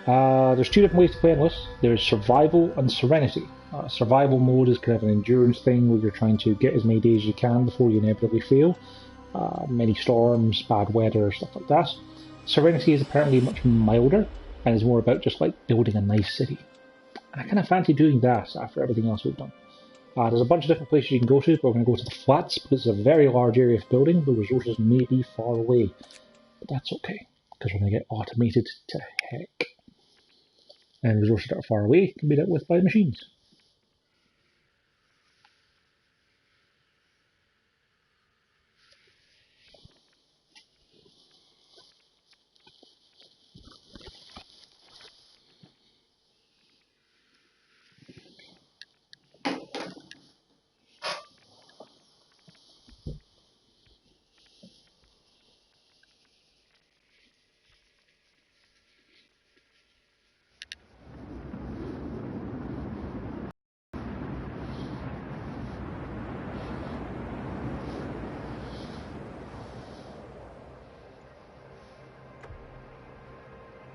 There's two different ways to play on this. There's survival and serenity. Survival mode is kind of an endurance thing where you're trying to get as many days as you can before you inevitably fail. Many storms, bad weather, stuff like that. Serenity is apparently much milder and is more about just like building a nice city. And I kind of fancy doing that after everything else we've done. There's a bunch of different places you can go to, but we're going to go to the flats because it's a very large area of building. The resources may be far away, but that's okay because we're going to get automated to heck. And resources that are far away can be dealt with by machines.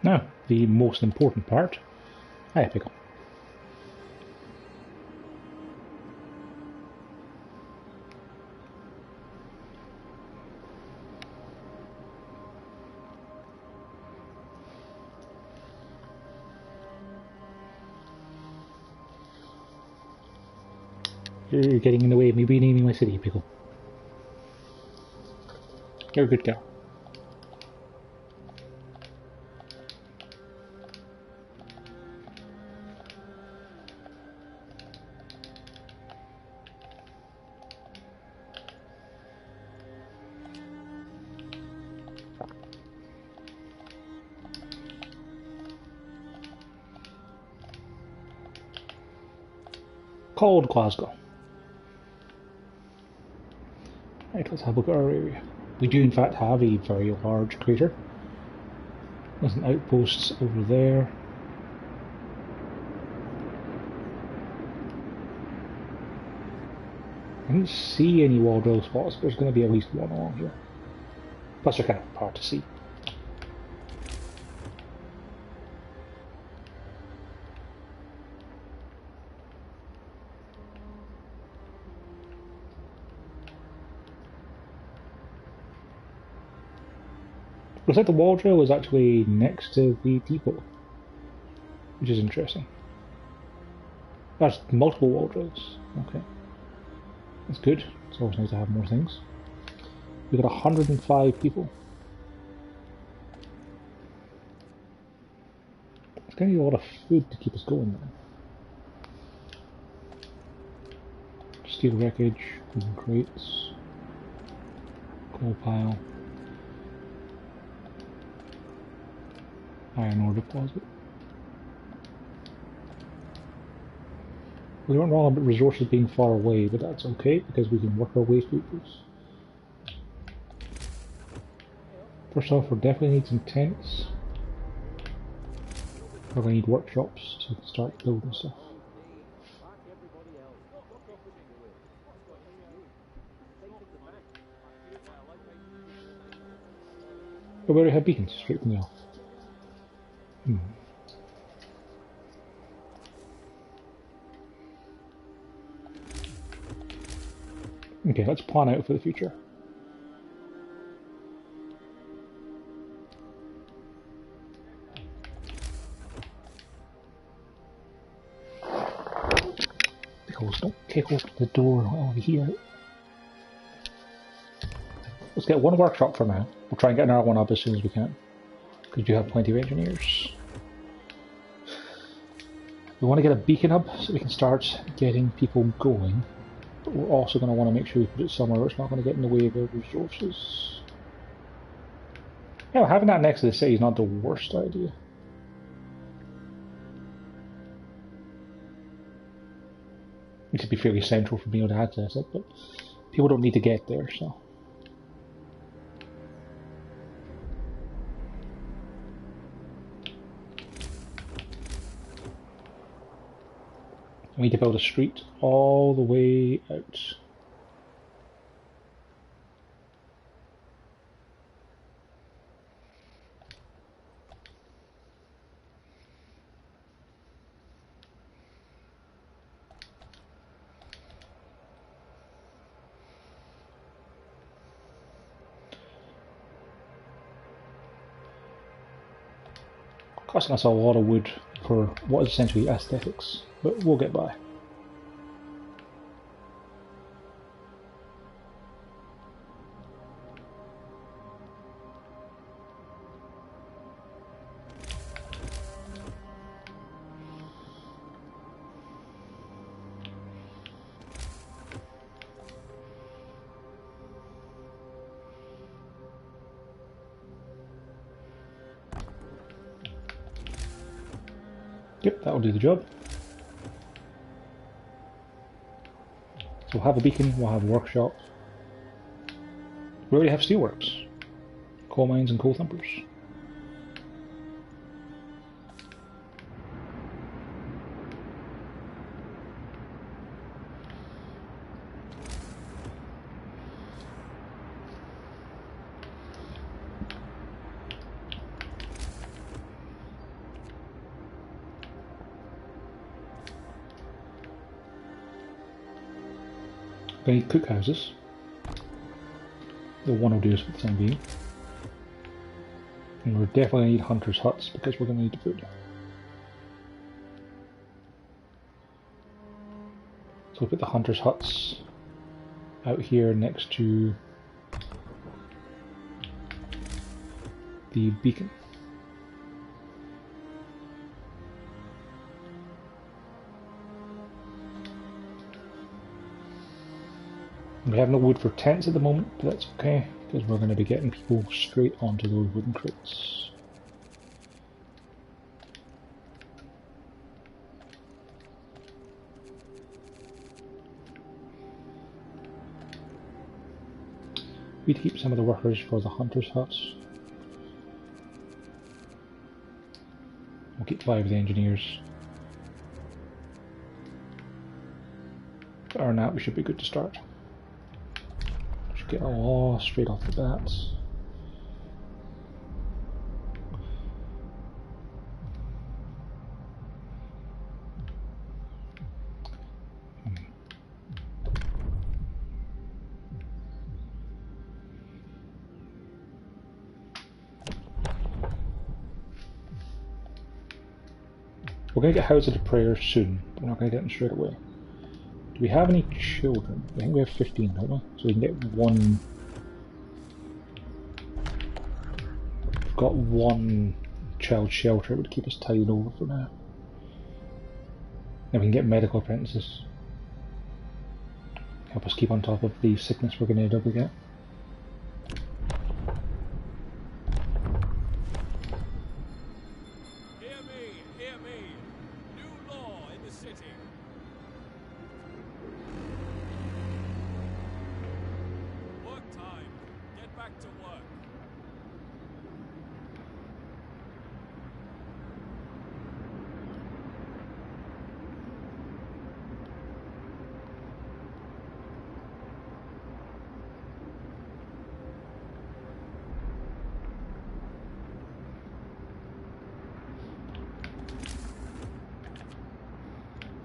Now, the most important part. Hiya, Pickle. You're getting in the way of me renaming my city, Pickle. You're a good girl. Called Glasgow. Right, let's have a look at our area. We do in fact have a very large crater. There's an outpost over there. I didn't see any wall drill spots, but there's going to be at least one along here. Plus they're kind of hard to see. Looks like the wall drill is actually next to the depot, which is interesting. That's multiple wall drills. Okay. That's good. It's always nice to have more things. We've got 105 people. It's going to need a lot of food to keep us going then. Steel wreckage, wooden crates, coal pile, iron ore deposit. We weren't wrong about resources being far away, but that's okay because we can work our way through this. First off, we definitely need some tents. We're going to need workshops to start building stuff. But we already have beacons straight from the off. Okay, let's plan out for the future. Because don't kick open the door over here. Let's get one workshop for now. We'll try and get another one up as soon as we can. Because you have plenty of engineers. We want to get a beacon up so we can start getting people going. But we're also going to want to make sure we put it somewhere where it's not going to get in the way of our resources. Yeah, having that next to the city is not the worst idea. It should be fairly central for being able to access it, but people don't need to get there, so. We need to build a street all the way out. Costing us a lot of wood for what is essentially aesthetics, but we'll get by. Yep, that'll do the job. So we'll have a beacon, we'll have a workshop. We already have steelworks, coal mines and coal thumpers. We need cookhouses. The one will do us for the time being. And we're definitely going to need hunters' huts because we're going to need the food. So we'll put the hunters' huts out here next to the beacon. We have no wood for tents at the moment, but that's okay, because we're going to be getting people straight onto those wooden crates. We'd keep some of the workers for the hunters' huts. We'll keep 5 of the engineers. Other than that, we should be good to start. Get a law straight off the bat. We're going to get houses of prayer soon, but we're not going to get them straight away. Do we have any children? I think we have 15, don't we? So we can get one. We've got one child shelter, it would keep us tied over for now. Then we can get medical apprentices. Help us keep on top of the sickness we're going to double get. Hear me! New law in the city! Work time! Get back to work!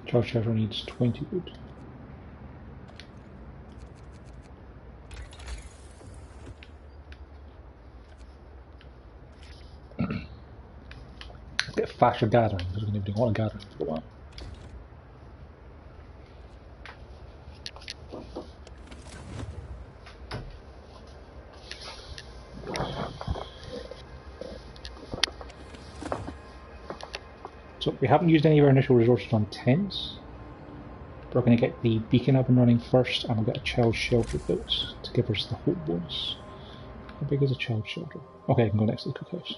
Child shelter needs 20 wood. Let's get faster gathering, because we're going to be doing a lot of gathering for a while. So we haven't used any of our initial resources on tents. We're going to get the beacon up and running first, and we'll get a child shelter built to give us the hope bonus. How big is a child shelter? Okay, I can go next to the cookhouse.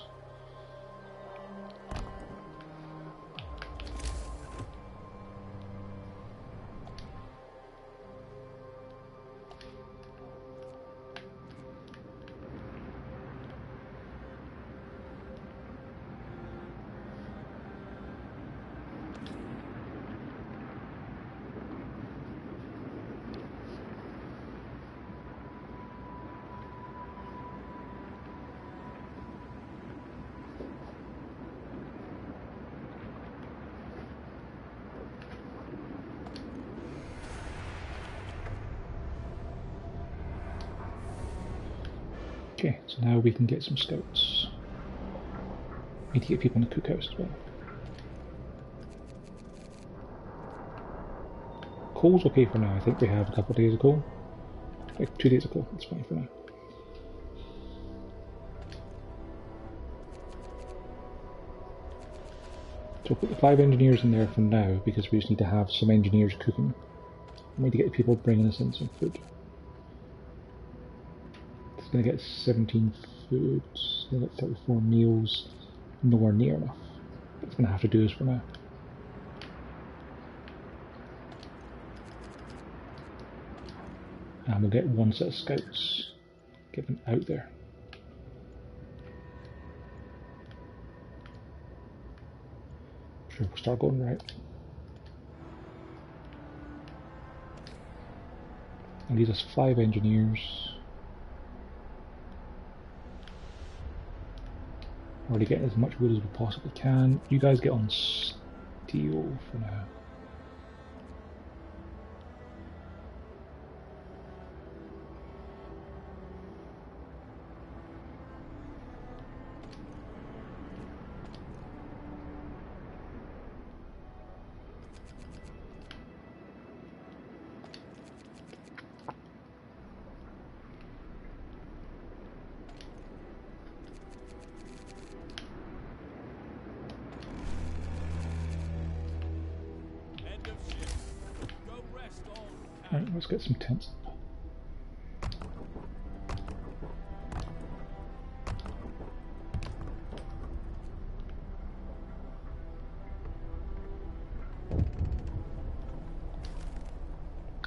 Okay, so now we can get some scouts. Need to get people in the cookhouse as well. Coal's okay for now. I think we have a couple of days of coal. Like 2 days of coal, that's fine for now. So we'll put the 5 engineers in there for now because we just need to have some engineers cooking. We need to get people bringing us in some food. It's going to get 17 foods, they get 34 meals, nowhere near enough. It's going to have to do us for now. And we'll get 1 set of scouts, get them out there. Sure, we'll start going right. And leaves us 5 engineers. Already getting as much wood as we possibly can. You guys get on steel for now. Right, let's get some tents up.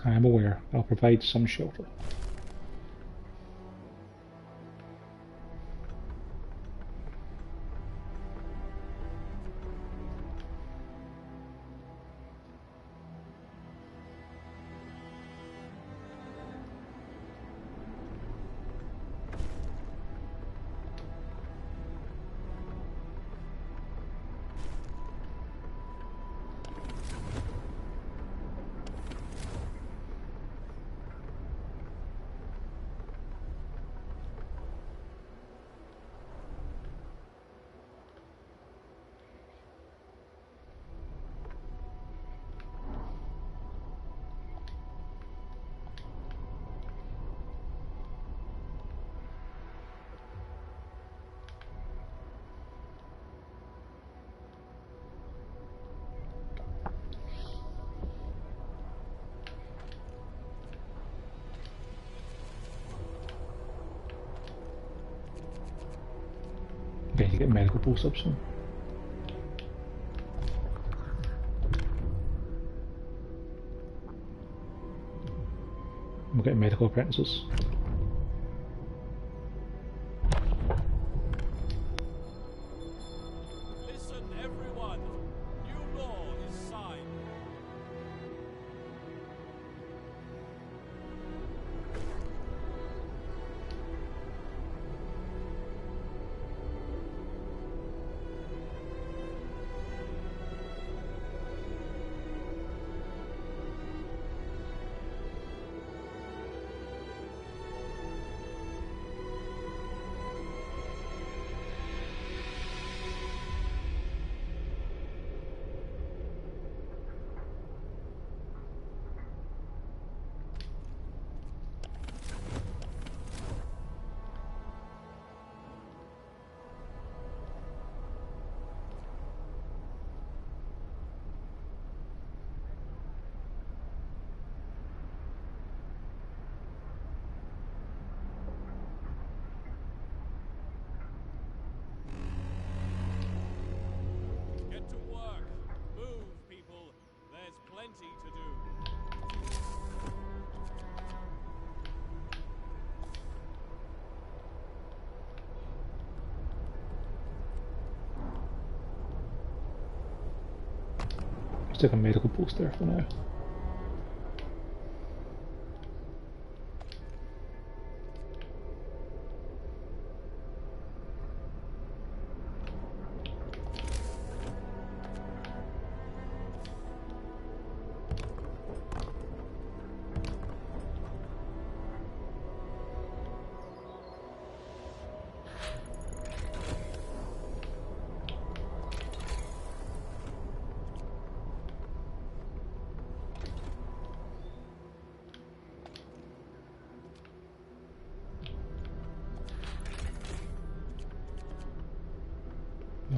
I am aware, I'll provide some shelter. Okay, you get medical post up soon. We'll get medical apprentices. Listen, everyone. New law is signed. Get to work. Move, people. There's plenty to do. Stick a medical post there for now.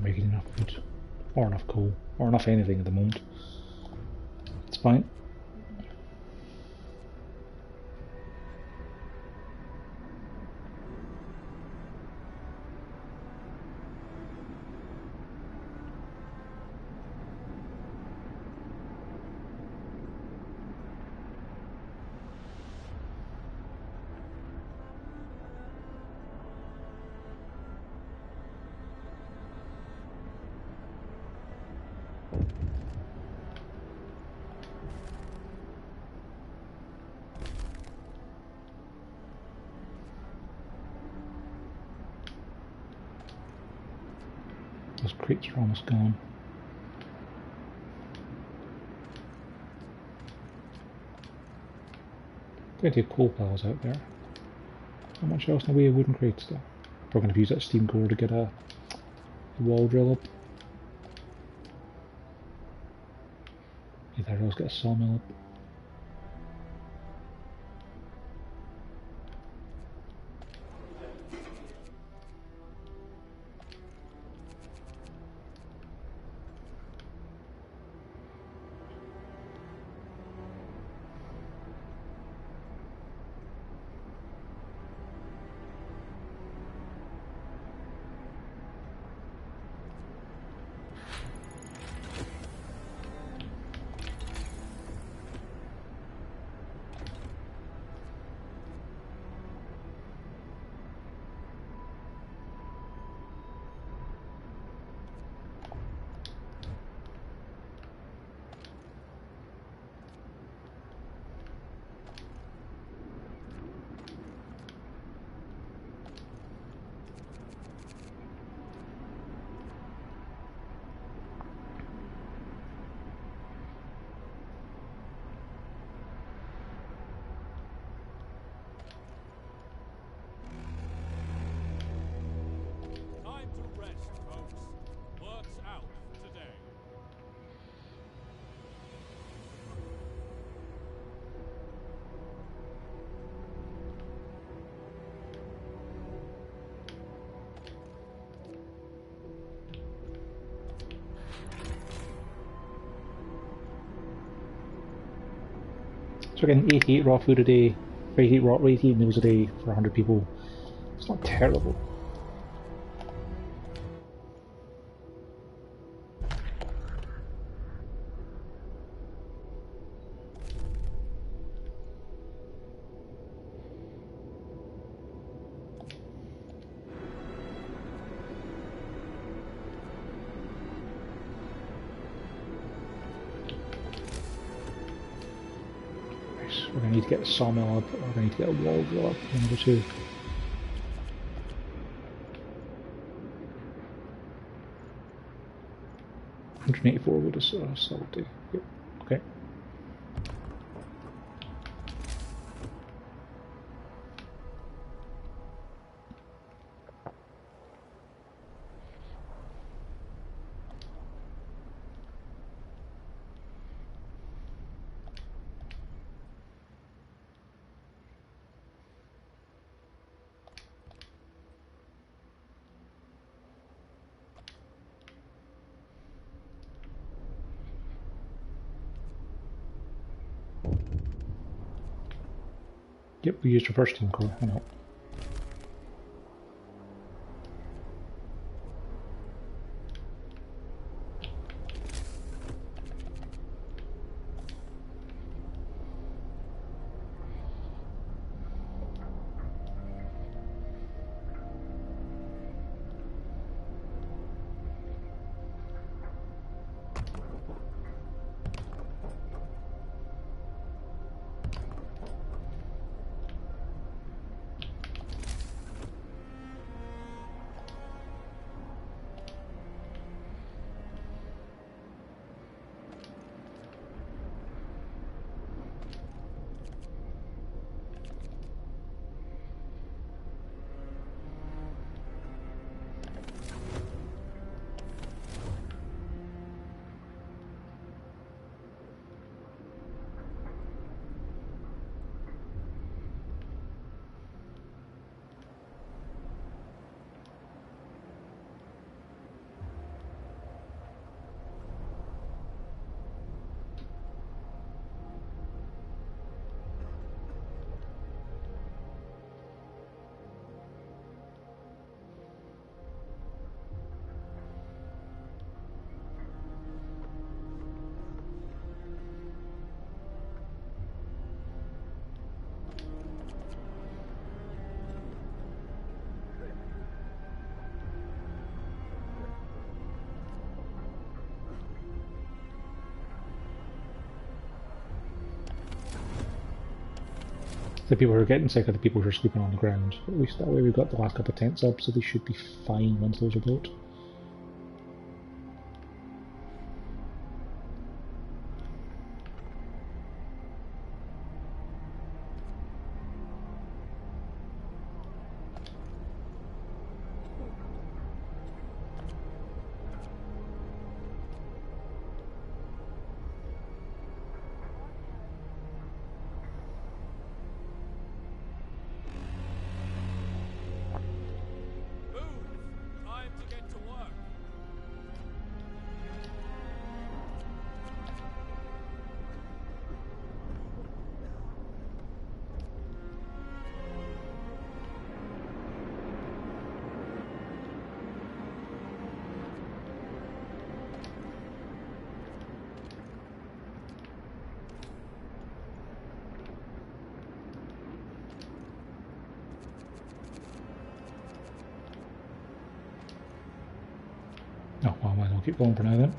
making enough wood, or enough coal, or enough anything at the moment. It's fine. Those crates are almost gone. Plenty of coal piles out there. How much else in the way of wooden crates though? Probably going to use that steam core to get a wall drill up. Either else get a sawmill up. Time to rest, folks. Work's out for today. So we're getting 88 raw food a day, 88 meals a day for 100 people. It's not terrible. We're going to need to get the sawmill up, or we're going to need to get a wall drill up, one of the two. $184 wood is solid day. Yep. Okay. Yep, we used reverse steam core, I know. The people who are getting sick are the people who are sleeping on the ground. But at least that way we've got the last couple of tents up, so they should be fine once those are built. Time to get to work. Oh, well, I might as well keep going for now then.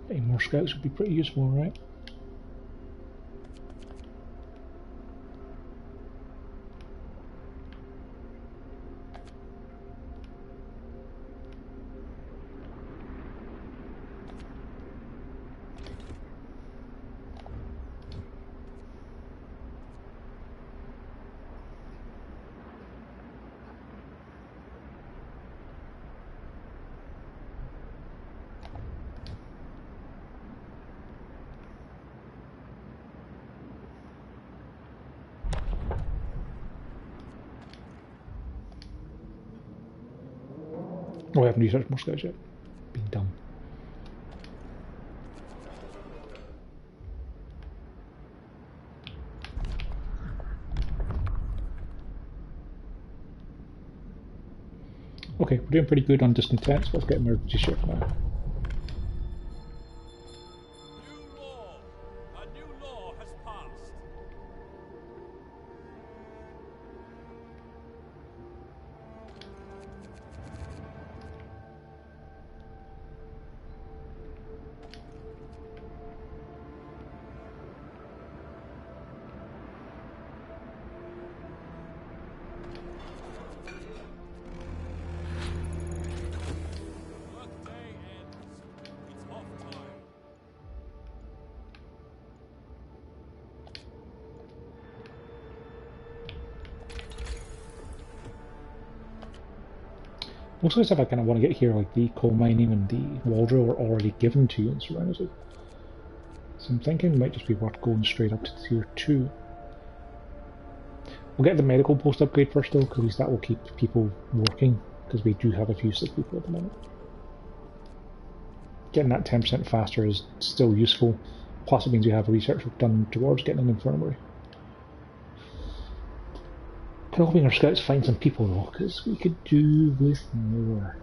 Getting more scouts would be pretty useful, right? Oh, I haven't researched more scouts yet. Being dumb. Okay, we're doing pretty good on distant tents. Let's get emergency shift now. New law. A new law has passed. Workday ends. It's off time. Most of the stuff I kind of want to get here, like the coal mining and the wall drill, are already given to you in Serenity. So I'm thinking it might just be worth going straight up to tier 2. We'll get the medical post upgrade first though, because at least that will keep people working, because we do have a few sick people at the moment. Getting that 10% faster is still useful, plus it means we have research work done towards getting an infirmary. Kind of hoping our scouts find some people though, because we could do with more.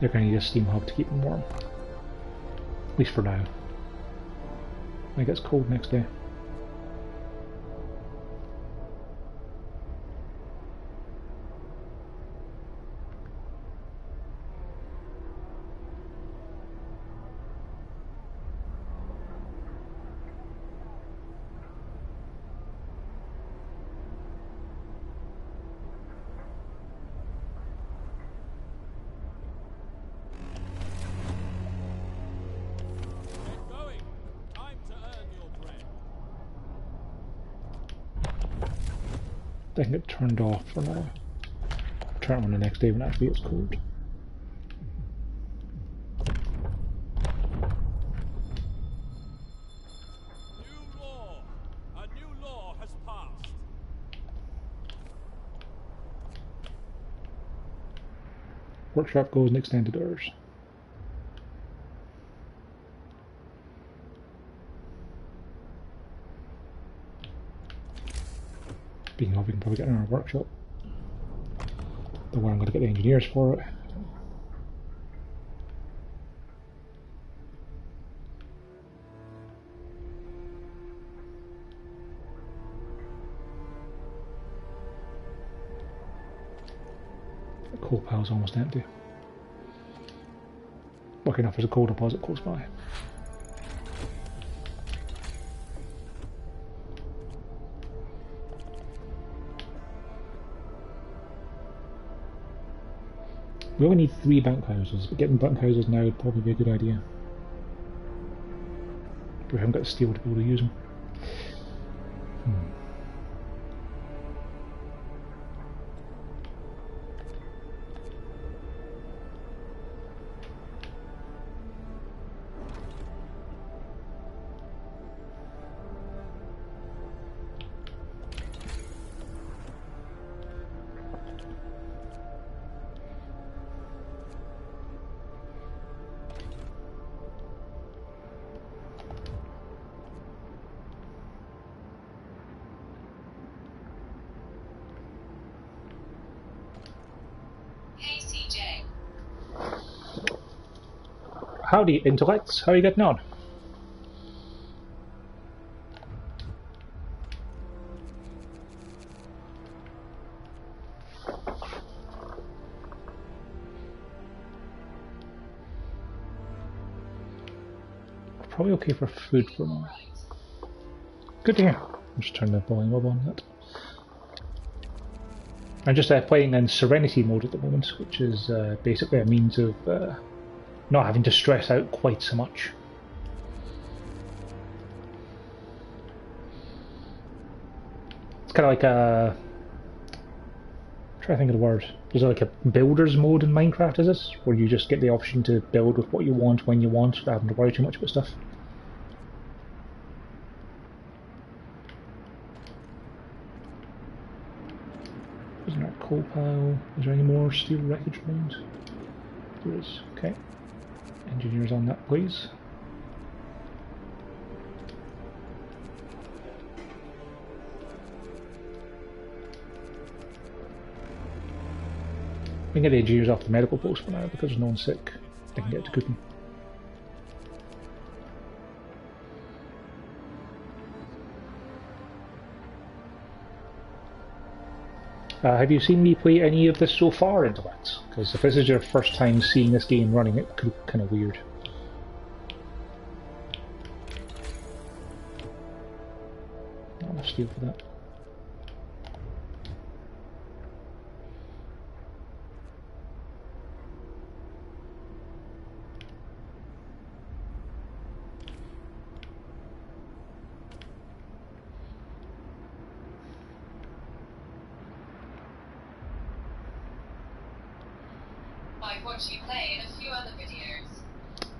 They're going to need a steam hub to keep them warm. At least for now. I think it's cold next day. I can get turned off for now. Turn it on the next day when it actually gets cold. New law! A new law has passed. Workshop goes and extended hours. Speaking of, we can probably get in our workshop. The way I'm going to get the engineers for it. The coal pile's almost empty. Lucky enough there's a coal deposit close by. We only need 3 bunkhouses, but getting bunkhouses now would probably be a good idea. But we haven't got the steel to be able to use them. Howdy, intellects. How are you getting on? Probably okay for food for now. Good to hear. I'll just turn the volume up on that. I'm just playing in Serenity mode at the moment, which is basically a means of not having to stress out quite so much. It's kind of like a... I'm trying to think of the word. There's like a builder's mode in Minecraft, is this? Where you just get the option to build with what you want when you want, without having to worry too much about stuff. Isn't there a coal pile? Is there any more steel wreckage around? There is. Okay. Engineers on that, please. We can get the engineers off the medical post for now because there's no one sick. They can get to cooking. Have you seen me play any of this so far, Intellects? Because if this is your first time seeing this game running, it could be kind of weird. Not enough steel for that. Watch you play in a few other videos.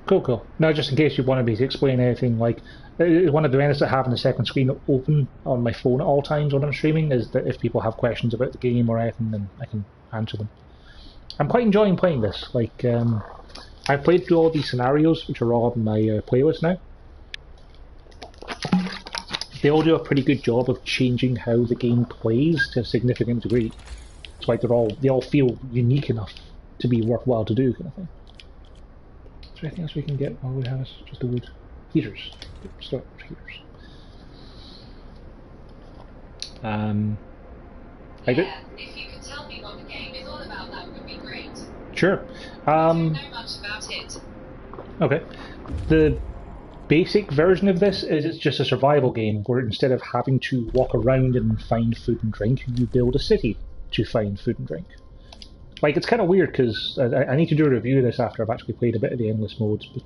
Cool. Now, just in case you wanted me to explain anything, like one of the benefits of having the second screen open on my phone at all times when I'm streaming is that if people have questions about the game or anything, then I can answer them. I'm quite enjoying playing this. Like, I've played through all these scenarios, which are all on my playlist now. They all do a pretty good job of changing how the game plays to a significant degree. It's like they all feel unique enough to be worthwhile to do, kind of thing. there anything else we can get while we have us? Just the wood. Heaters. Start heaters. Yeah, if you could tell me what the game is all about, that would be great. Sure. I don't know much about it. Okay. The basic version of this is it's just a survival game where instead of having to walk around and find food and drink, you build a city to find food and drink. Like, it's kind of weird because I need to do a review of this after I've actually played a bit of the endless modes, but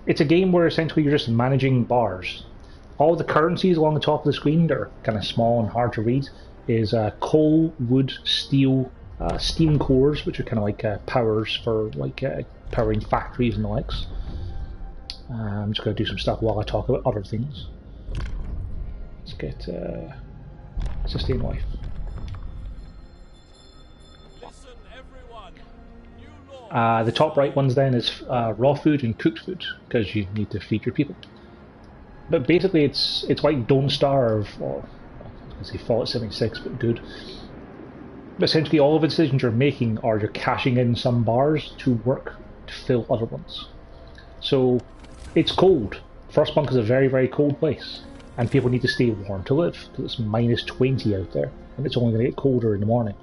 it's a game where essentially you're just managing bars. All the currencies along the top of the screen that are kind of small and hard to read is coal, wood, steel, steam cores, which are kind of like powers for like powering factories and the likes. I'm just going to do some stuff while I talk about other things. Let's get sustain life. Listen, everyone. New law. The top right ones then is raw food and cooked food because you need to feed your people. But basically, it's like Don't Starve, or I was going to say Fallout 76, but good. But essentially, all of the decisions you're making are you're cashing in some bars to work to fill other ones. So it's cold. Frostpunk is a very, very cold place, and people need to stay warm to live because it's minus 20 out there, and it's only going to get colder in the morning.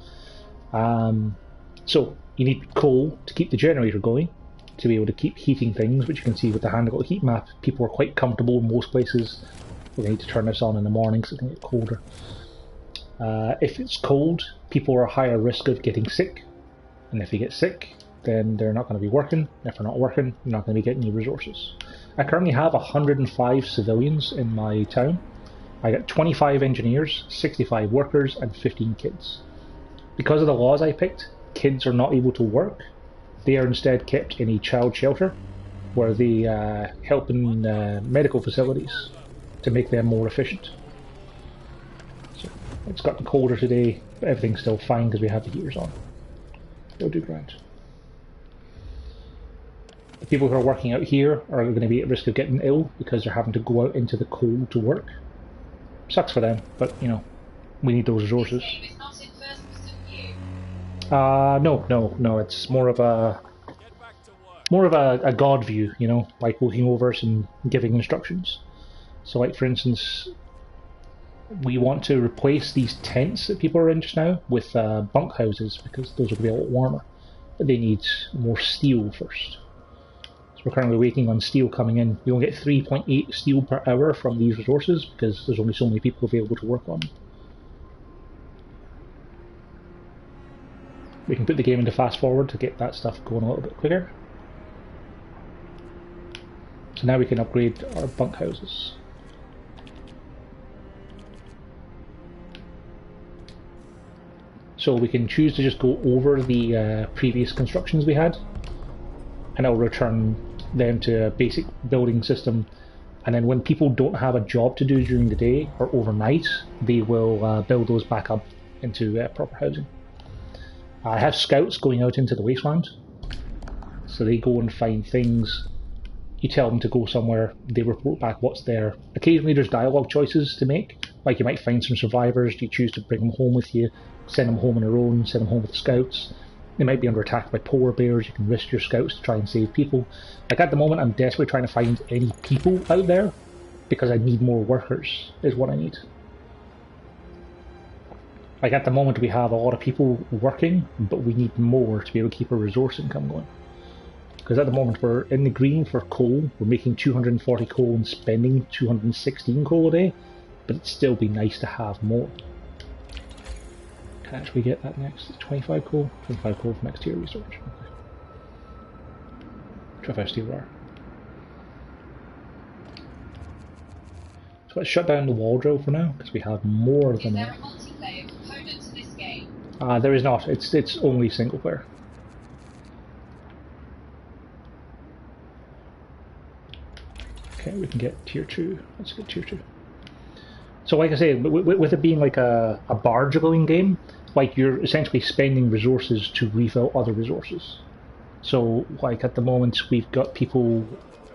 So you need coal to keep the generator going, to be able to keep heating things, which you can see with the handle heat map. People are quite comfortable in most places. We need to turn this on in the morning so it can get colder. If it's cold, people are at a higher risk of getting sick, and if they get sick, then they're not going to be working. If they're not working, they're not going to be getting any resources. I currently have 105 civilians in my town. I got 25 engineers, 65 workers, and 15 kids. Because of the laws I picked, kids are not able to work. They are instead kept in a child shelter, where they help in medical facilities to make them more efficient. So it's gotten colder today, but everything's still fine because we have the heaters on. It'll do grand. The people who are working out here are going to be at risk of getting ill because they're having to go out into the cold to work. Sucks for them, but you know, we need those resources. This game is not in first-person view. No. It's more of a god view, you know, like looking over us and giving instructions. So, like for instance, we want to replace these tents that people are in just now with bunk houses because those will be a lot warmer. But they need more steel first. So we're currently waiting on steel coming in. We only get 3.8 steel per hour from these resources because there's only so many people available to work on them. We can put the game into fast forward to get that stuff going a little bit quicker. So now we can upgrade our bunk houses. So we can choose to just go over the previous constructions we had, and it'll return them to a basic building system. And then when people don't have a job to do during the day or overnight, they will build those back up into proper housing. I have scouts going out into the wasteland, so they go and find things. You tell them to go somewhere, they report back what's there. Occasionally there's dialogue choices to make, like you might find some survivors, you choose to bring them home with you, send them home on their own, send them home with the scouts. They might be under attack by polar bears, you can risk your scouts to try and save people. Like at the moment I'm desperately trying to find any people out there, because I need more workers, is what I need. Like at the moment we have a lot of people working, but we need more to be able to keep our resource income going. Because at the moment we're in the green for coal, we're making 240 coal and spending 216 coal a day, but it'd still be nice to have more. Can I actually get that next? 25 coal? 25 coal for next tier research. Okay. 25 steel wire. So let's shut down the wall drill for now, because we have more than enough. Is there a multiplayer component to this game? There is not. It's only single player. Okay, we can get tier 2. Let's get tier 2. So like I say, with it being like a bar juggling game, like you're essentially spending resources to refill other resources. So like at the moment we've got people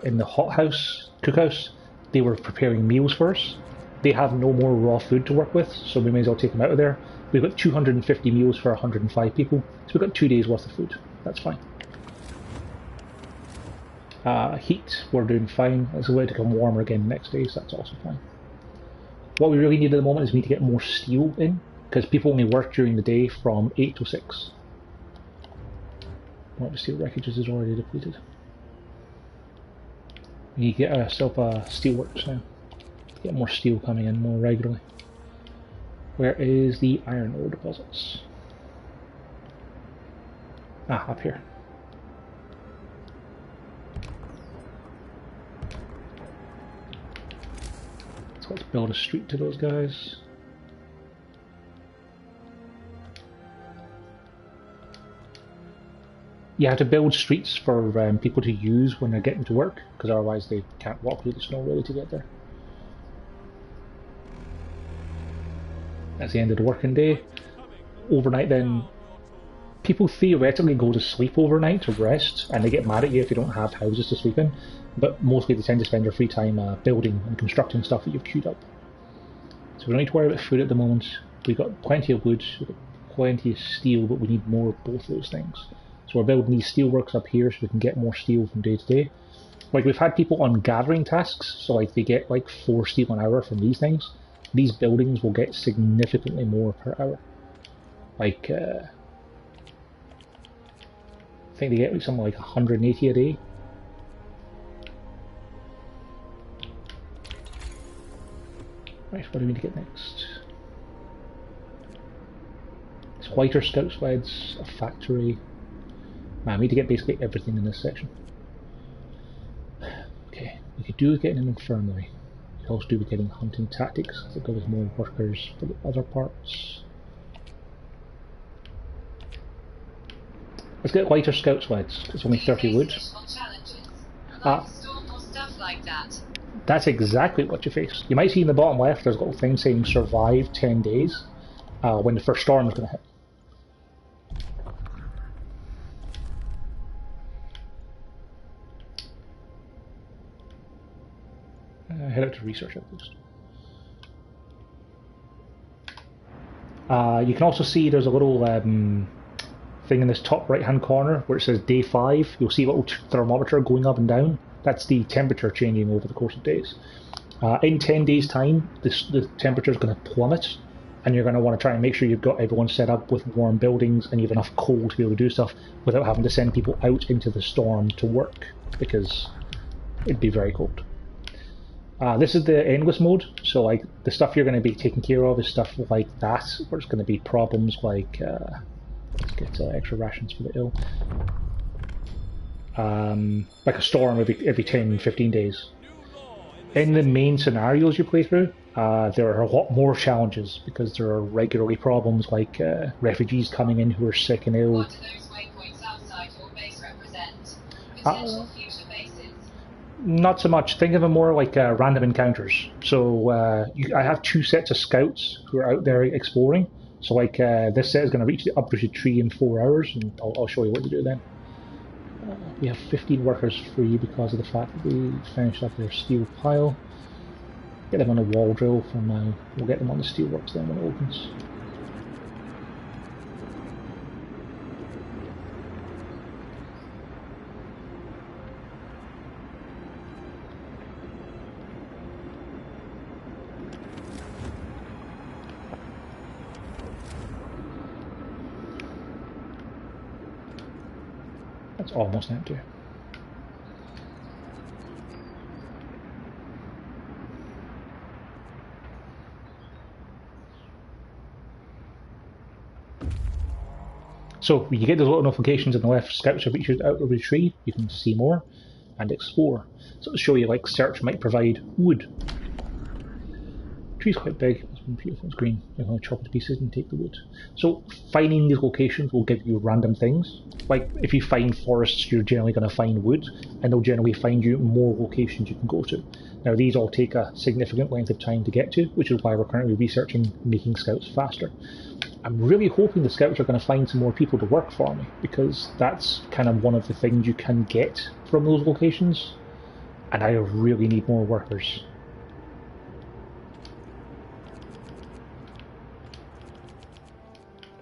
in the hothouse, cookhouse, they were preparing meals for us. They have no more raw food to work with, so we may as well take them out of there. We've got 250 meals for 105 people, so we've got 2 days worth of food. That's fine. Heat, we're doing fine. It's going to become warmer again next day, so that's also fine. What we really need at the moment is we need to get more steel in, because people only work during the day from 8 to 6. One of the steel wreckages is already depleted. We need to get ourselves a steelworks now. Get more steel coming in more regularly. Where is the iron ore deposits? Ah, up here. So let's build a street to those guys. You have to build streets for people to use when they're getting to work, because otherwise they can't walk through the snow really to get there. That's the end of the working day. Overnight then, people theoretically go to sleep overnight to rest, and they get mad at you if you don't have houses to sleep in, but mostly they tend to spend their free time building and constructing stuff that you've queued up. So we don't need to worry about food at the moment. We've got plenty of wood, we've got plenty of steel, but we need more of both those things. So we're building these steelworks up here so we can get more steel from day to day. Like, we've had people on gathering tasks, so like they get like 4 steel an hour from these things. These buildings will get significantly more per hour. Like, I think they get like something like 180 a day. Right, what do we need to get next? It's whiter scout sleds, a factory. Man, we need to get basically everything in this section. Okay, we could do with getting an infirmary. We could also do with getting hunting tactics, to give us more workers for the other parts. Let's get whiter scout sleds. It's only 30 wood. That's exactly what you face. You might see in the bottom left there's a little thing saying survive 10 days when the first storm is going to hit. Head out to research outpost. You can also see there's a little thing in this top right hand corner where it says day 5. You'll see a little thermometer going up and down. That's the temperature changing over the course of days. In 10 days time the temperature is going to plummet, and you're going to want to try and make sure you've got everyone set up with warm buildings and you have enough coal to be able to do stuff without having to send people out into the storm to work, because it'd be very cold. This is the endless mode, so like the stuff you're going to be taking care of is stuff like that, where it's going to be problems like let's get extra rations for the ill. Like a storm every 10-15 days. In the main scenarios you play through, there are a lot more challenges because there are regularly problems like refugees coming in who are sick and ill. What do those waypoints outside your base represent? Potential future bases? Not so much. Think of them more like random encounters. So I have 2 sets of scouts who are out there exploring. So like this set is going to reach the uprooted tree in 4 hours, and I'll show you what to do then. We have 15 workers free because of the fact that we finished up their steel pile. Get them on a wall drill for now. We'll get them on the steelworks then when it opens. That's almost empty. So when you get those little notifications on the left, scouts have reached out of the tree, you can see more and explore. So it'll show you like search might provide wood. The tree's quite big, it's beautiful, it's green. You can chop it to pieces and take the wood. So finding these locations will give you random things. Like if you find forests, you're generally going to find wood, and they'll generally find you more locations you can go to. Now these all take a significant length of time to get to, which is why we're currently researching making scouts faster. I'm really hoping the scouts are going to find some more people to work for me, because that's kind of one of the things you can get from those locations, and I really need more workers.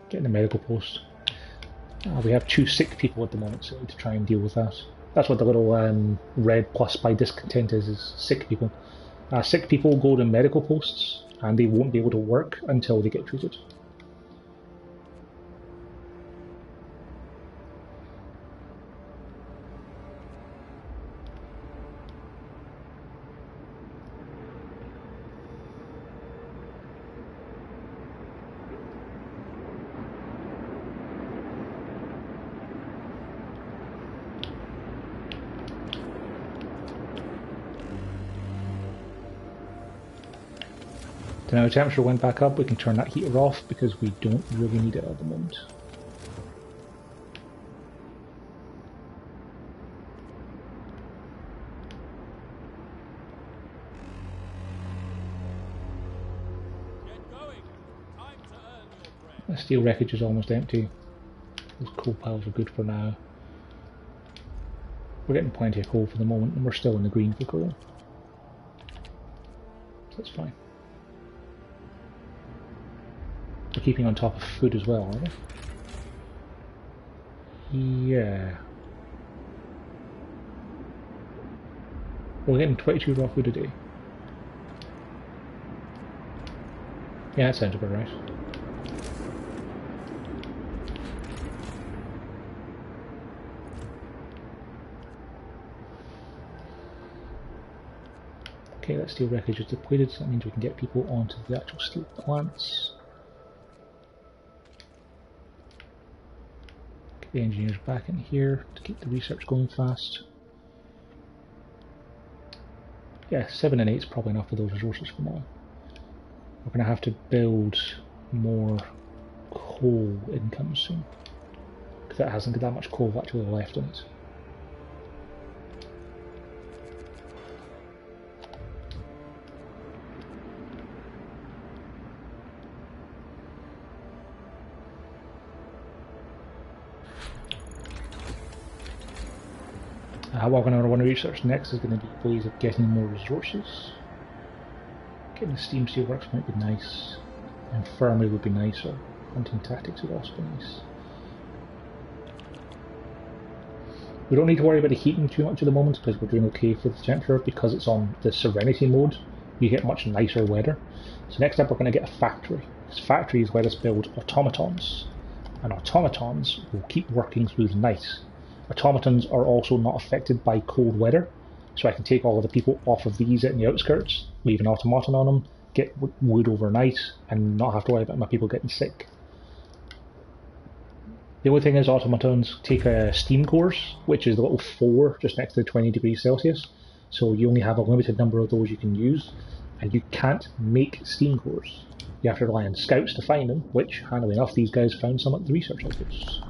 Getting a medical post. We have 2 sick people at the moment, so I need to try and deal with that. That's what the little red plus by discontent is sick people. Sick people go to medical posts and they won't be able to work until they get treated. So now the temperature went back up, we can turn that heater off because we don't really need it at the moment. Get going. Time to earn your bread. The steel wreckage is almost empty. Those coal piles are good for now. We're getting plenty of coal for the moment and we're still in the green for coal. So that's fine. We're keeping on top of food as well, aren't we? Yeah. We're getting 22 raw food a day. Yeah, that sounds about right. Okay, that steel wreckage is depleted, so that means we can get people onto the actual steel plants. Get the engineers back in here to keep the research going fast. Yeah, 7 and 8 is probably enough of those resources for now. We're going to have to build more coal income soon, because it hasn't got that much coal actually left in it. What we're going to want to research next is going to be ways of getting more resources. Getting the steam steelworks might be nice. Infirmary would be nicer. Hunting tactics would also be nice. We don't need to worry about the heating too much at the moment because we're doing okay for the temperature because it's on the Serenity mode. You get much nicer weather. So next up we're going to get a factory. This factory is where let's build automatons. And automatons will keep working through the night. Automatons are also not affected by cold weather, so I can take all of the people off of these in the outskirts, leave an automaton on them, get wood overnight, and not have to worry about my people getting sick. The only thing is automatons take steam cores, which is the little 4 just next to the 20 degrees Celsius, so you only have a limited number of those you can use, and you can't make steam cores. You have to rely on scouts to find them, which, handily enough, these guys found some at the research outposts.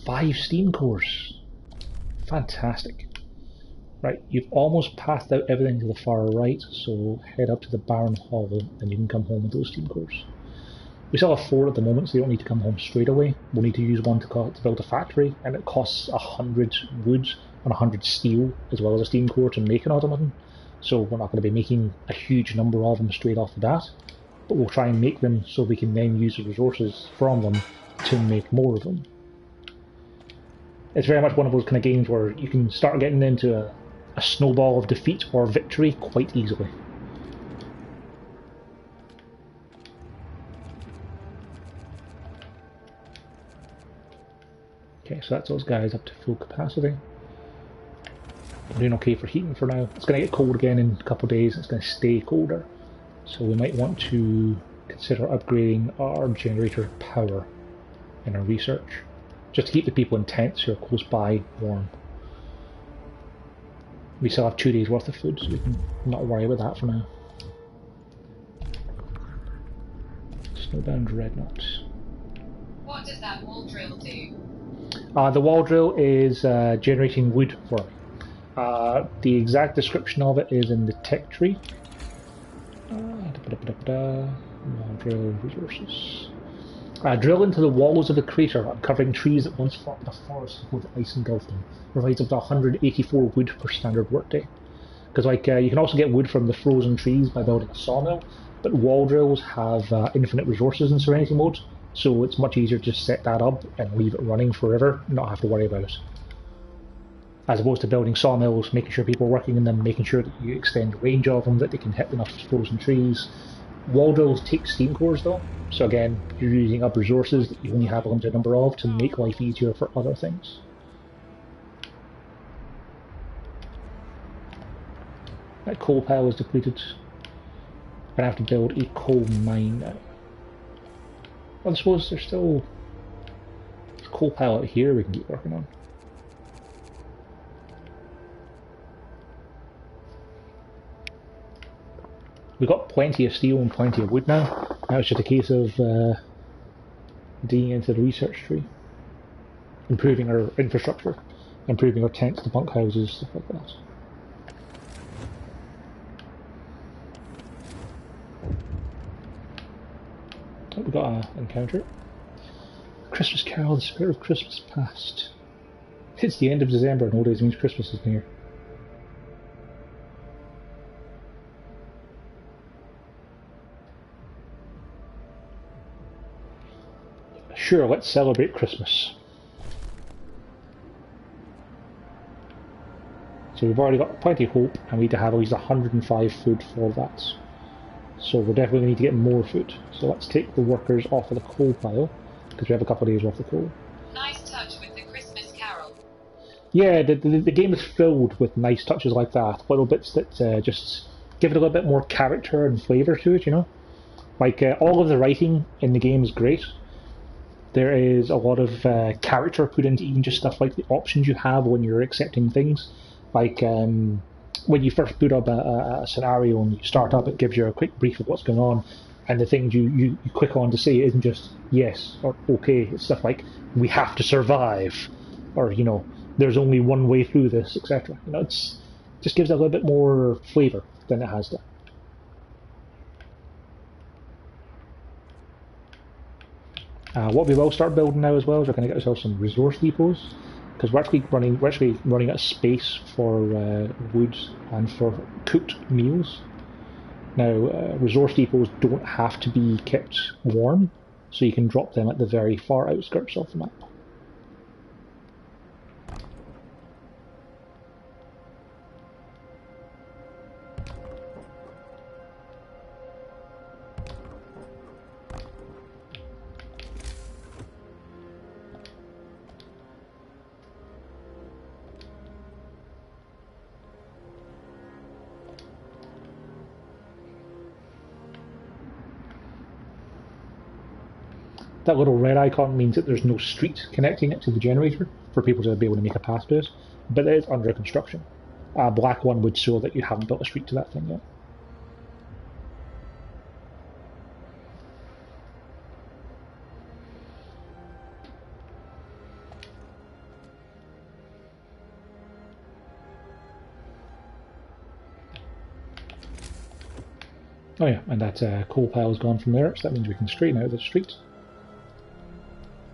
5 steam cores. Fantastic. Right, you've almost passed out everything to the far right, so head up to the Barren Hall and you can come home with those steam cores. We still have 4 at the moment, so you don't need to come home straight away. We'll need to use one to build a factory, and it costs 100 wood and 100 steel, as well as a steam core to make an automaton. So we're not going to be making a huge number of them straight off the bat, but we'll try and make them so we can then use the resources from them to make more of them. It's very much one of those kind of games where you can start getting into a snowball of defeat or victory quite easily. Okay, so that's those guys up to full capacity. We're doing okay for heating for now. It's going to get cold again in a couple of days, it's going to stay colder. So we might want to consider upgrading our generator power in our research, just to keep the people in tents who are close by warm. We still have 2 days worth of food, so we can not worry about that for now. Snowbound Dreadnought. What does that wall drill do? The wall drill is generating wood for me. The exact description of it is in the tech tree. Wall drill resources. Drill into the walls of the crater, uncovering trees that once formed a forest with ice engulfed them. Provides up to 184 wood per standard workday. Because you can also get wood from the frozen trees by building a sawmill, but wall drills have infinite resources in Serenity mode, so it's much easier to just set that up and leave it running forever, and not have to worry about it. as opposed to building sawmills, making sure people are working in them, making sure that you extend the range of them, that they can hit enough frozen trees. Wall drills take steam cores though, so again, you're using up resources that you only have a limited number of to make life easier for other things. That coal pile is depleted. I'm gonna have to build a coal mine now. Well, I suppose there's still a coal pile out here we can keep working on. We've got plenty of steel and plenty of wood now. Now it's just a case of digging into the research tree, improving our infrastructure, improving our tents to bunk houses, stuff like that. Oh, we got an encounter. Christmas Carol, the spirit of Christmas past. It's the end of December and nowadays means Christmas is near. Sure, let's celebrate Christmas. So we've already got plenty of hope and we need to have at least 105 food for that. So we're definitely going to need to get more food. So let's take the workers off of the coal pile, because we have a couple of days worth of coal. Nice touch with the Christmas Carol. Yeah, the game is filled with nice touches like that. Little bits that just give it a little bit more character and flavour to it, you know? Like, all of the writing in the game is great. There is a lot of character put into even just stuff like the options you have when you're accepting things. Like, when you first boot up a scenario and you start up, it gives you a quick brief of what's going on, and the things you click on to say isn't just yes or okay. It's stuff like we have to survive, or you know, there's only one way through this, etc. You know, it's just gives it a little bit more flavour than it has done. What we will start building now as well is we're going to get ourselves some resource depots, because we're actually running out of space for wood and for cooked meals. Now, resource depots don't have to be kept warm, so you can drop them at the very far outskirts of the map. That little red icon means that there's no street connecting it to the generator for people to be able to make a path to it, but it is under construction. A black one would show that you haven't built a street to that thing yet. Oh yeah, and that coal pile is gone from there, so that means we can straighten out the street.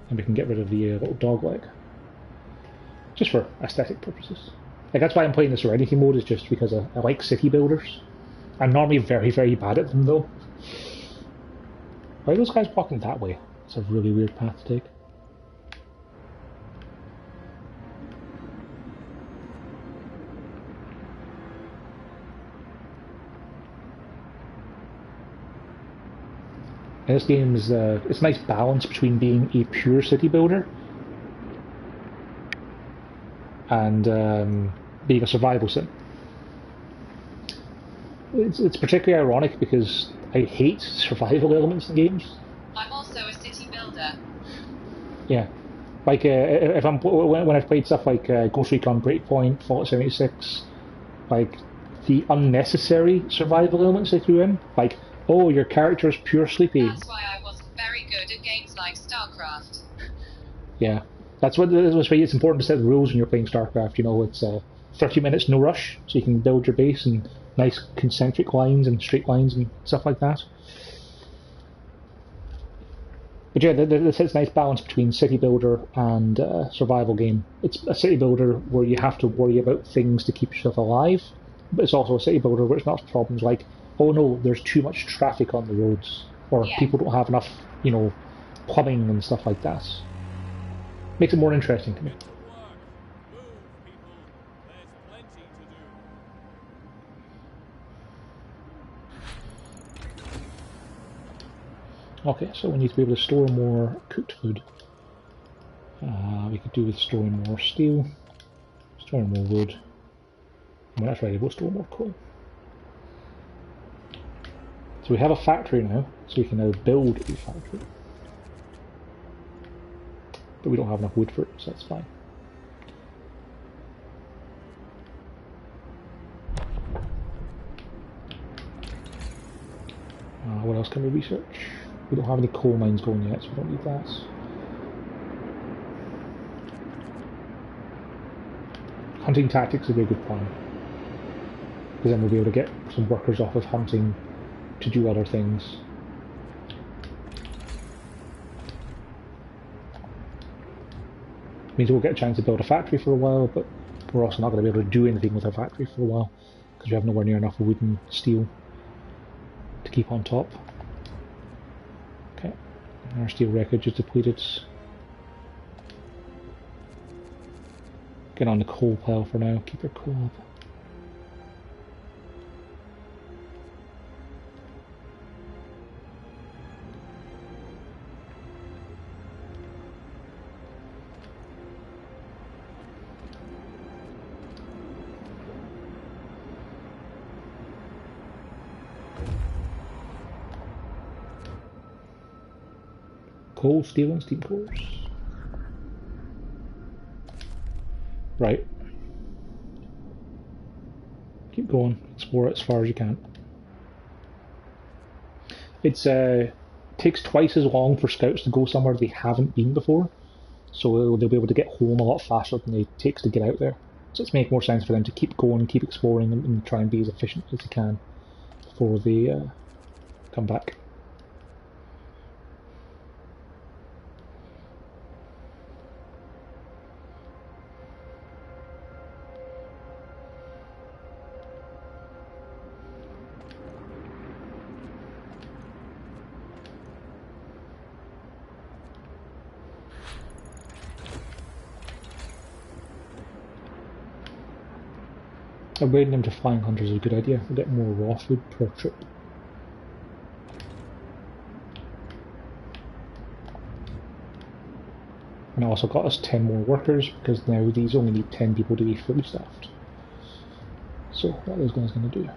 And we can get rid of the little dog leg. Just for aesthetic purposes. Like, that's why I'm playing the Serenity mode, is just because I like city builders. I'm normally very, very bad at them though. Why are those guys walking that way? It's a really weird path to take. And this game is it's a nice balance between being a pure city builder and being a survival sim. It's particularly ironic because I hate survival elements in games. I'm also a city builder. Yeah, like if I'm when I've played stuff like Ghost Recon Breakpoint, Fallout 76, like the unnecessary survival elements they threw in, like, oh, your character's pure sleepy. That's why I wasn't very good at games like StarCraft. Yeah, that's why it's important to set the rules when you're playing StarCraft. You know, it's 30 minutes no rush, so you can build your base in nice concentric lines and straight lines and stuff like that. But yeah, there's a nice balance between city builder and survival game. It's a city builder where you have to worry about things to keep yourself alive, but it's also a city builder where it's not problems like, oh no, there's too much traffic on the roads, or people don't have enough, you know, plumbing and stuff like that. Makes it more interesting to me. Okay, so we need to be able to store more cooked food. We could do with storing more steel, storing more wood. When that's ready, we'll store more coal. So we have a factory now, so we can now build a factory. But we don't have enough wood for it, so that's fine. What else can we research? We don't have any coal mines going yet, so we don't need that. Hunting tactics would be a good plan. Because then we'll be able to get some workers off of hunting to do other things. Means we'll get a chance to build a factory for a while, but we're also not going to be able to do anything with our factory for a while because we have nowhere near enough wood and steel to keep on top. Okay, our steel wreckage is depleted. Get on the coal pile for now, keep our coal up. Coal, steel and steam cores. Right. Keep going, explore it as far as you can. It's takes twice as long for scouts to go somewhere they haven't been before, so they'll be able to get home a lot faster than it takes to get out there. So it's make more sense for them to keep going, keep exploring, and try and be as efficient as they can before they come back. Upgrading them to flying hunters is a good idea. We'll get more raw food per trip. And it also got us 10 more workers because now these only need 10 people to be fully staffed. So what are those guys going to do?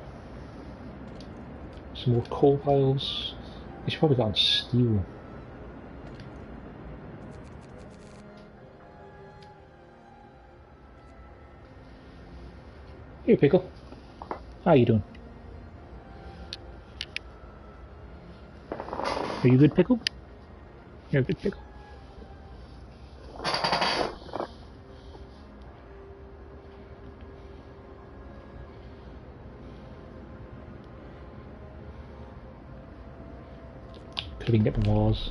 Some more coal piles. They should probably get on steel. Hey Pickle, how you doing? Are you good, Pickle? You're a good Pickle. Could have been getting laws.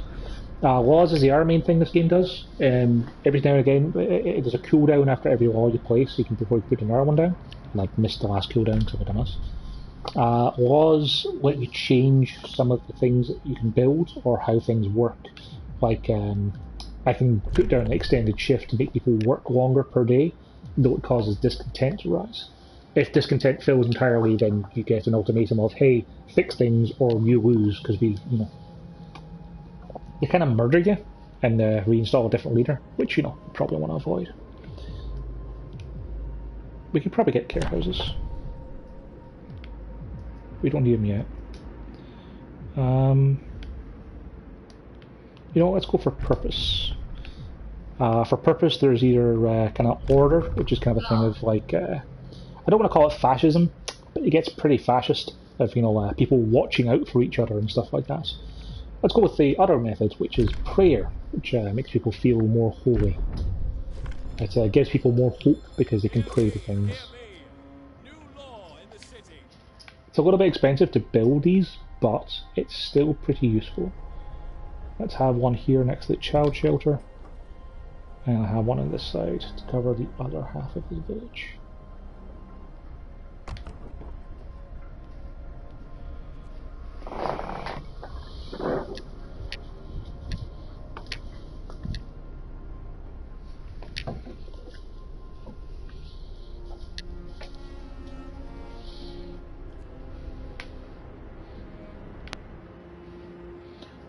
Laws is the other main thing this game does. Every now and again, there's a cooldown after every law you play, so you can before you put another one down. And I've missed the last cooldown because I'm a dumbass. Laws let you change some of the things that you can build or how things work. Like, I can put down an extended shift to make people work longer per day, though it causes discontent to rise. If discontent fails entirely, then you get an ultimatum of, hey, fix things or you lose, because they kind of murder you and reinstall a different leader, which, you probably want to avoid. We could probably get care houses. We don't need them yet. Let's go for purpose. For purpose, there's either kind of order, which is kind of a thing of like, I don't want to call it fascism, but it gets pretty fascist of people watching out for each other and stuff like that. Let's go with the other method, which is prayer, which makes people feel more holy. It gives people more hope because they can pray to things. It's a little bit expensive to build these, but it's still pretty useful. Let's have one here next to the child shelter, and I'll have one on this side to cover the other half of the village.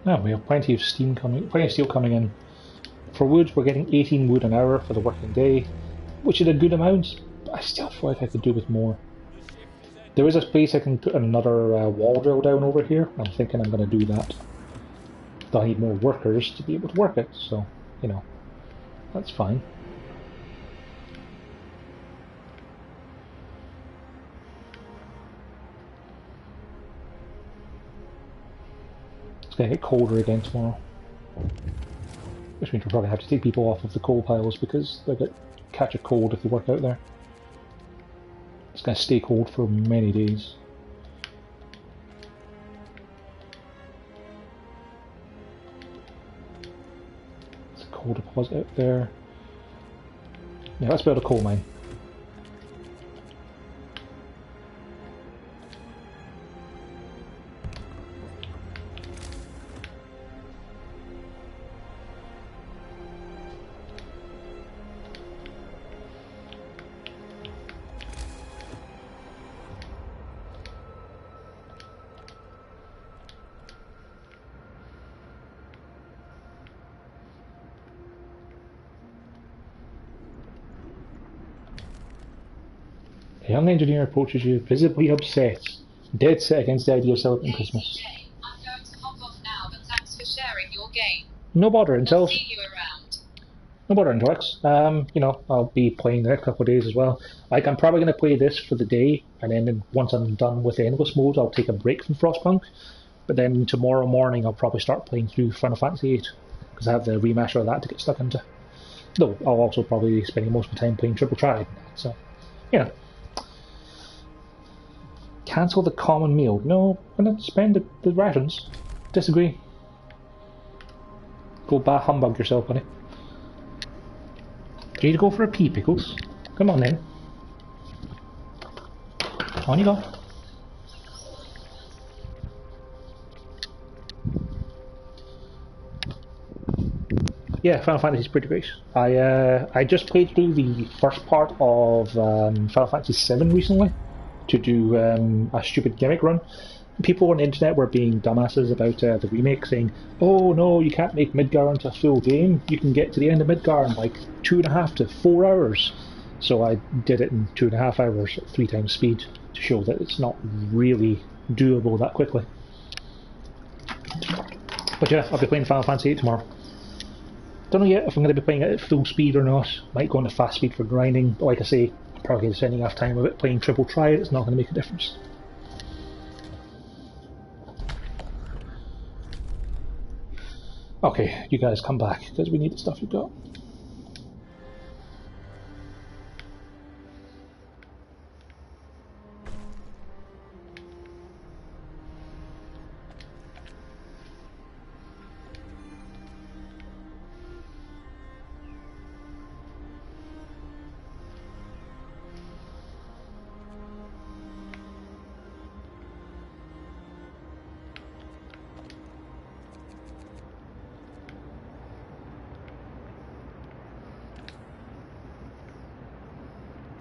Oh, we have plenty of steam coming, plenty of steel coming in. For wood, we're getting 18 wood an hour for the working day, which is a good amount, but I still feel like I could do with more. There is a place I can put another wall drill down over here. I'm thinking I'm going to do that. Though I need more workers to be able to work it, so, you know, that's fine. It's going to get colder again tomorrow. Which means we'll probably have to take people off of the coal piles because they'll catch a cold if they work out there. It's going to stay cold for many days. There's a coal deposit out there. Yeah, let's build a coal mine. A young engineer approaches you, visibly upset, dead set against the idea of celebrating Christmas. CJ, I'm going to hop off now, but thanks for sharing your game. No bother, I'll Intel. see you around. No bother, Intelix. You know, I'll be playing the next couple of days as well. Like, I'm probably going to play this for the day, and then once I'm done with the endless mode, I'll take a break from Frostpunk. But then tomorrow morning, I'll probably start playing through Final Fantasy VIII, because I have the remaster of that to get stuck into. Though, I'll also probably be spending most of my time playing Triple Triad, so, you know. Cancel the common meal. No, I'm going to spend the rations. Disagree. Go humbug yourself, buddy. Do you need to go for a pee, Pickles? Come on then. On you go. Yeah, Final Fantasy is pretty great. I just played through the first part of Final Fantasy VII recently to do a stupid gimmick run. People on the internet were being dumbasses about the remake, saying, "Oh no, you can't make Midgar into a full game. You can get to the end of Midgar in like 2.5 to 4 hours." So I did it in 2.5 hours at 3 times speed to show that it's not really doable that quickly. But yeah, I'll be playing Final Fantasy VIII tomorrow. Don't know yet if I'm going to be playing it at full speed or not. Might go into fast speed for grinding, but like I say, I'm probably spending enough time with it playing Triple Triad, it's not going to make a difference. Okay, you guys come back, because we need the stuff you've got.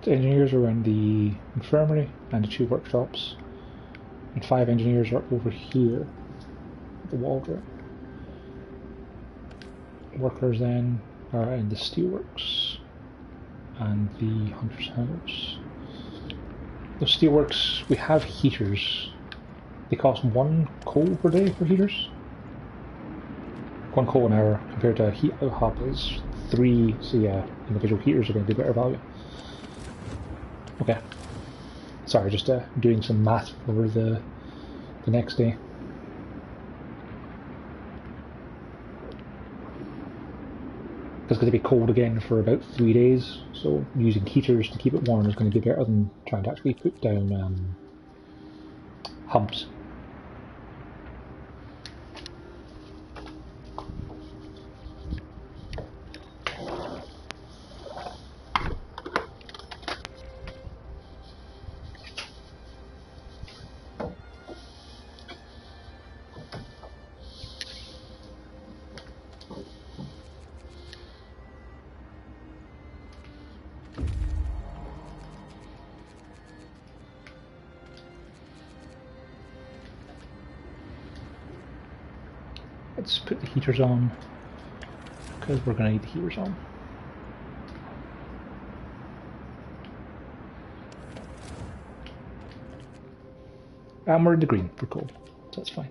The engineers are in the infirmary and the 2 workshops, and 5 engineers are over here at the wall drill. Workers then are in the steelworks and the hunter's house. The steelworks, we have heaters. They cost 1 coal per day for heaters. 1 coal an hour compared to a heat hub is 3, so yeah, individual heaters are going to be better value. Okay. Sorry, just doing some math for the next day. It's going to be cold again for about 3 days, so using heaters to keep it warm is going to be better than trying to actually put down hubs. Let's put the heaters on, because we're going to need the heaters on. And we're in the green for coal, so that's fine.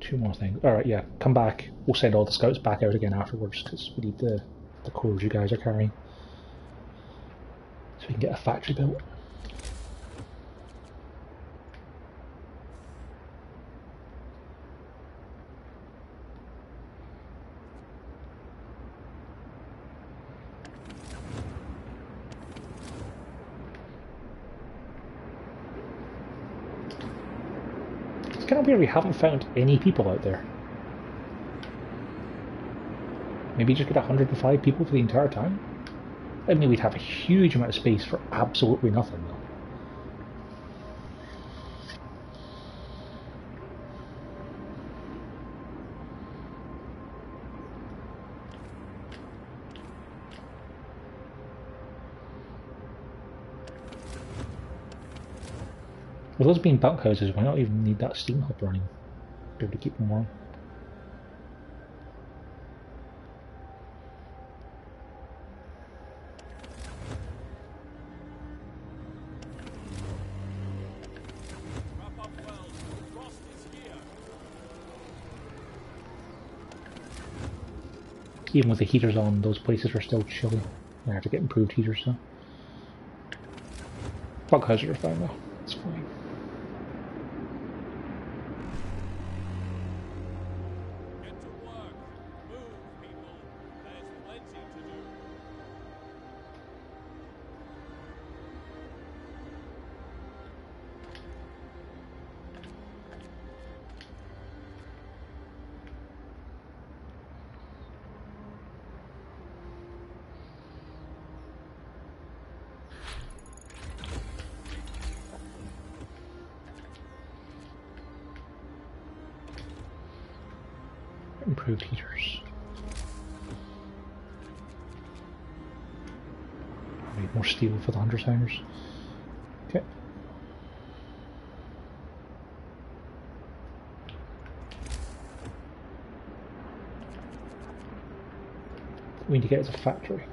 Two more things. Alright, yeah, come back. We'll send all the scouts back out again afterwards, because we need the cores you guys are carrying. So we can get a factory built. It's kind of weird we haven't found any people out there. Maybe just get 105 people for the entire town? I mean, we'd have a huge amount of space for absolutely nothing, though. With those being bunkhouses, why not even need that steam hub running? Be able to keep them warm. Wrap up well. Frost is here. Even with the heaters on, those places are still chilly. I have to get improved heaters, though. Bunkhouses are fine, though. It's fine. Get to work. Move, people. There's plenty to do. Improved heaters. I need more steel for the Hunter-Sounders. Okay. We need to get it to a factory.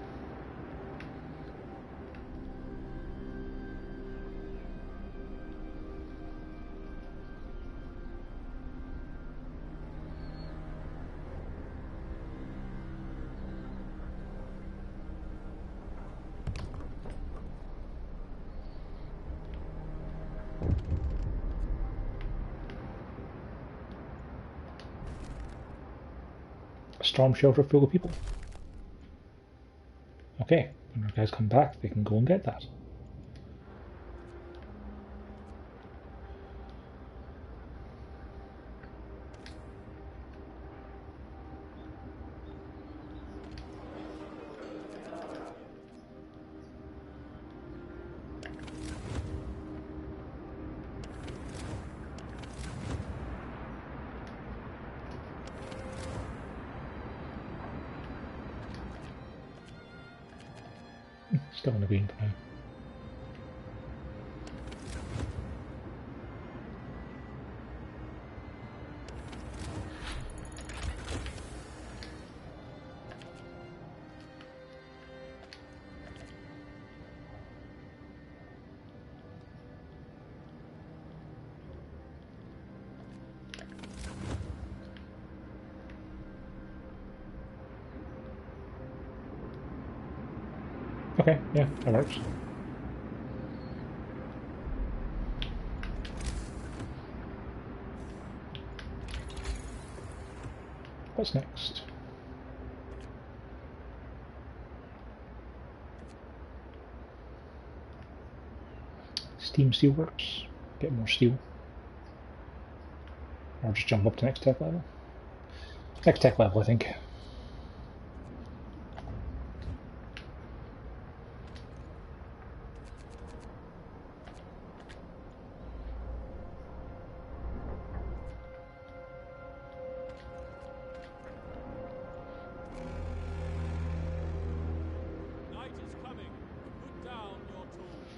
A storm shelter full of people. Okay, when our guys come back, they can go and get that. Still in the green for now. Okay, yeah, that works. What's next? Steam Steelworks. Get more steel. Or just jump up to next tech level. Next tech level, I think. Night is coming. Put down your tools.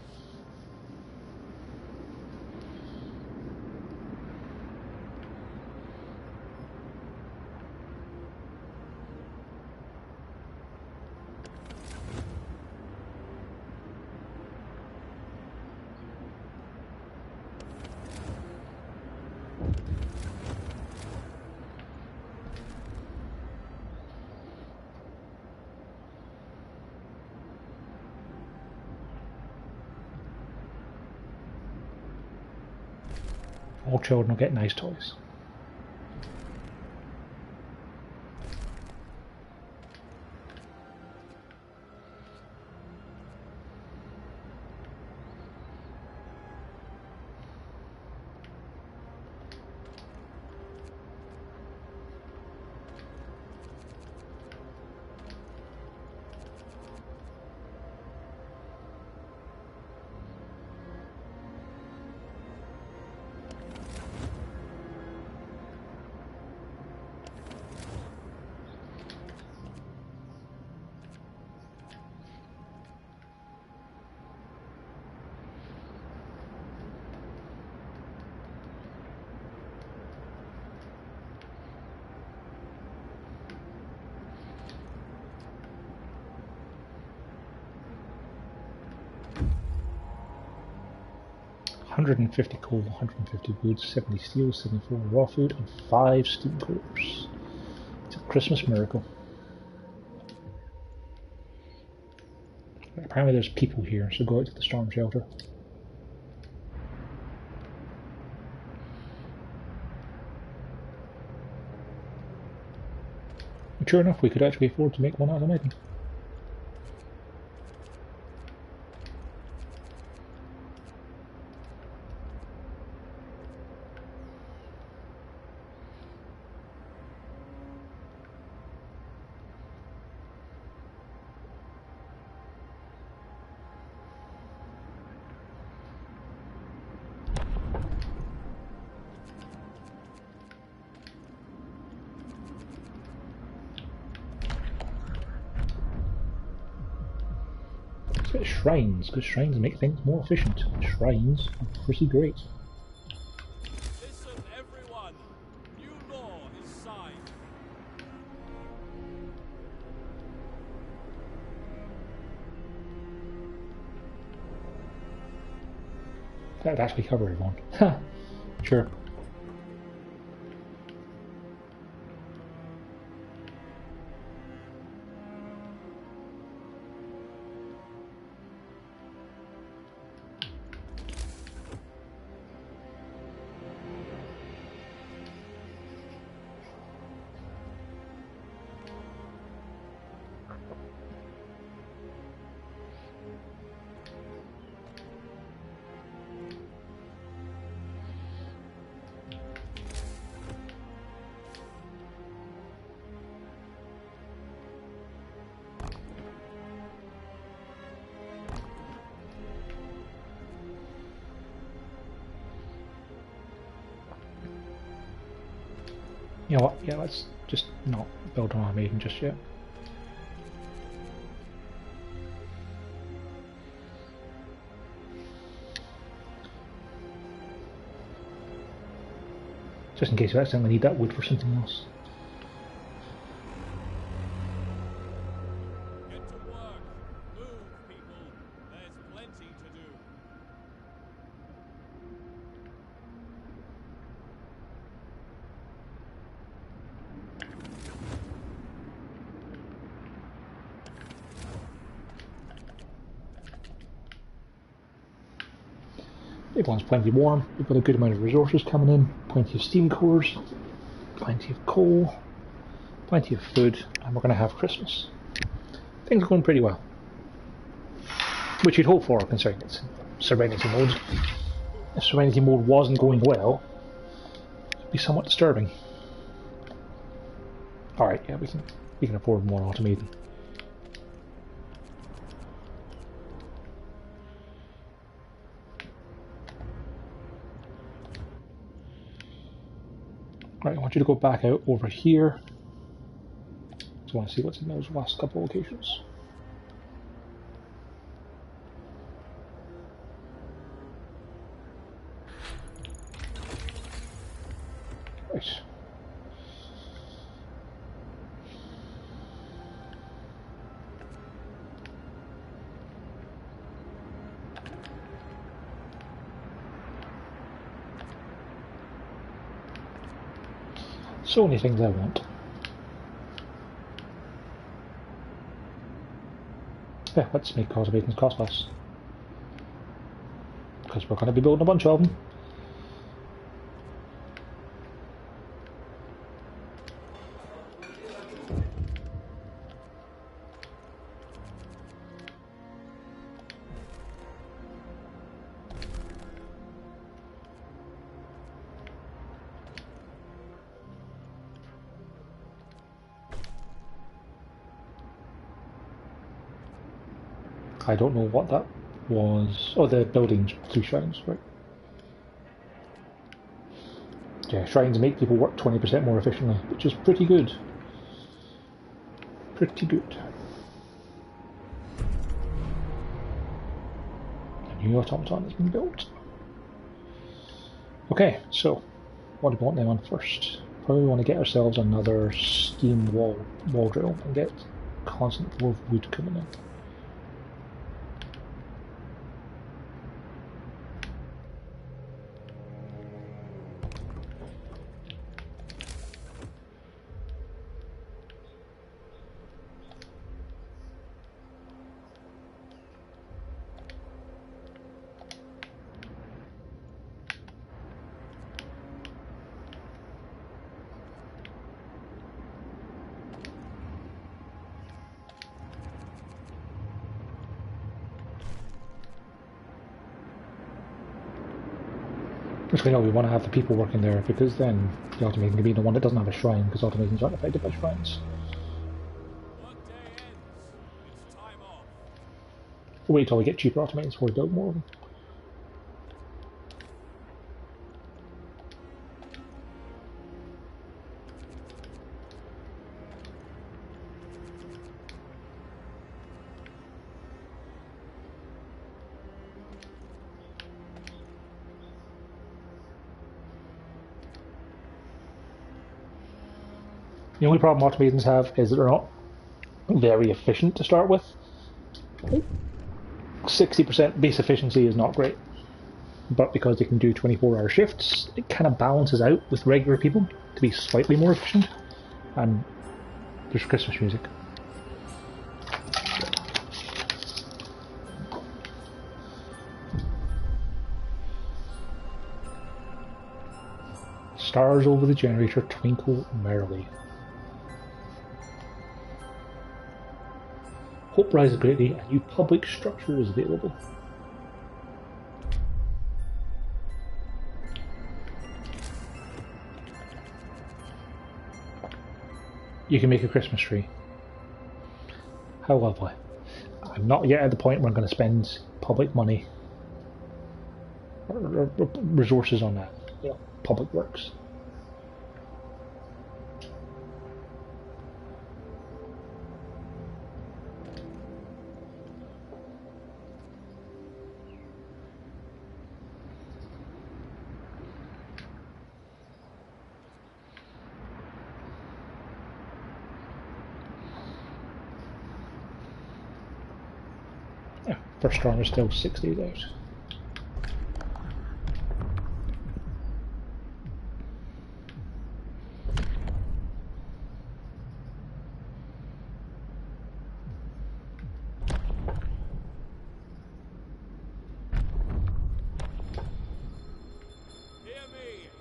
All children will get nice toys. $150 coal, 150 wood, 70 steel, 74 raw food, and 5 steam cores. It's a Christmas miracle. Apparently there's people here, so go out to the storm shelter. And sure enough, we could actually afford to make one out of the maiden. Shrines, because shrines make things more efficient. Shrines are pretty great. Listen, everyone. New law is signed. That'd actually cover everyone. Ha! Sure. You know what, yeah, let's just not build on our maiden just yet. Just in case we accidentally need that wood for something else. Get to work. Move, people. There's plenty to do. Everyone's plenty warm, we've got a good amount of resources coming in, plenty of steam cores, plenty of coal, plenty of food, and we're going to have Christmas. Things are going pretty well. Which you'd hope for, considering it's Serenity mode. If Serenity mode wasn't going well, it'd be somewhat disturbing. Alright, yeah, we can afford more automating. Right, I want you to go back out over here. So I want to see what's in those last couple locations. Right. So many things I want. Yeah, let's make cultivating cost less. Because we're going to be building a bunch of them. I don't know what that was. Oh, the buildings, 3 shrines, right. Yeah, shrines make people work 20% more efficiently, which is pretty good. Pretty good. A new automaton has been built. Okay, so what do we want them on first? Probably want to get ourselves another steam wall drill and get constant flow of wood coming in. Actually, no, we want to have the people working there because then the automaton can be the one that doesn't have a shrine because automatons aren't affected by shrines. Workday ends. It's time off. We'll wait till we get cheaper automatons before we build more of them. The only problem automatons have is that they're not very efficient to start with. 60% base efficiency is not great, but because they can do 24-hour shifts, it kind of balances out with regular people to be slightly more efficient. And there's Christmas music. Stars over the generator twinkle merrily. Hope rises greatly, a new public structure is available. You can make a Christmas tree. How lovely. I'm not yet at the point where I'm going to spend public money or resources on that. You know, public works. Yeah, first strong is still 6 days out.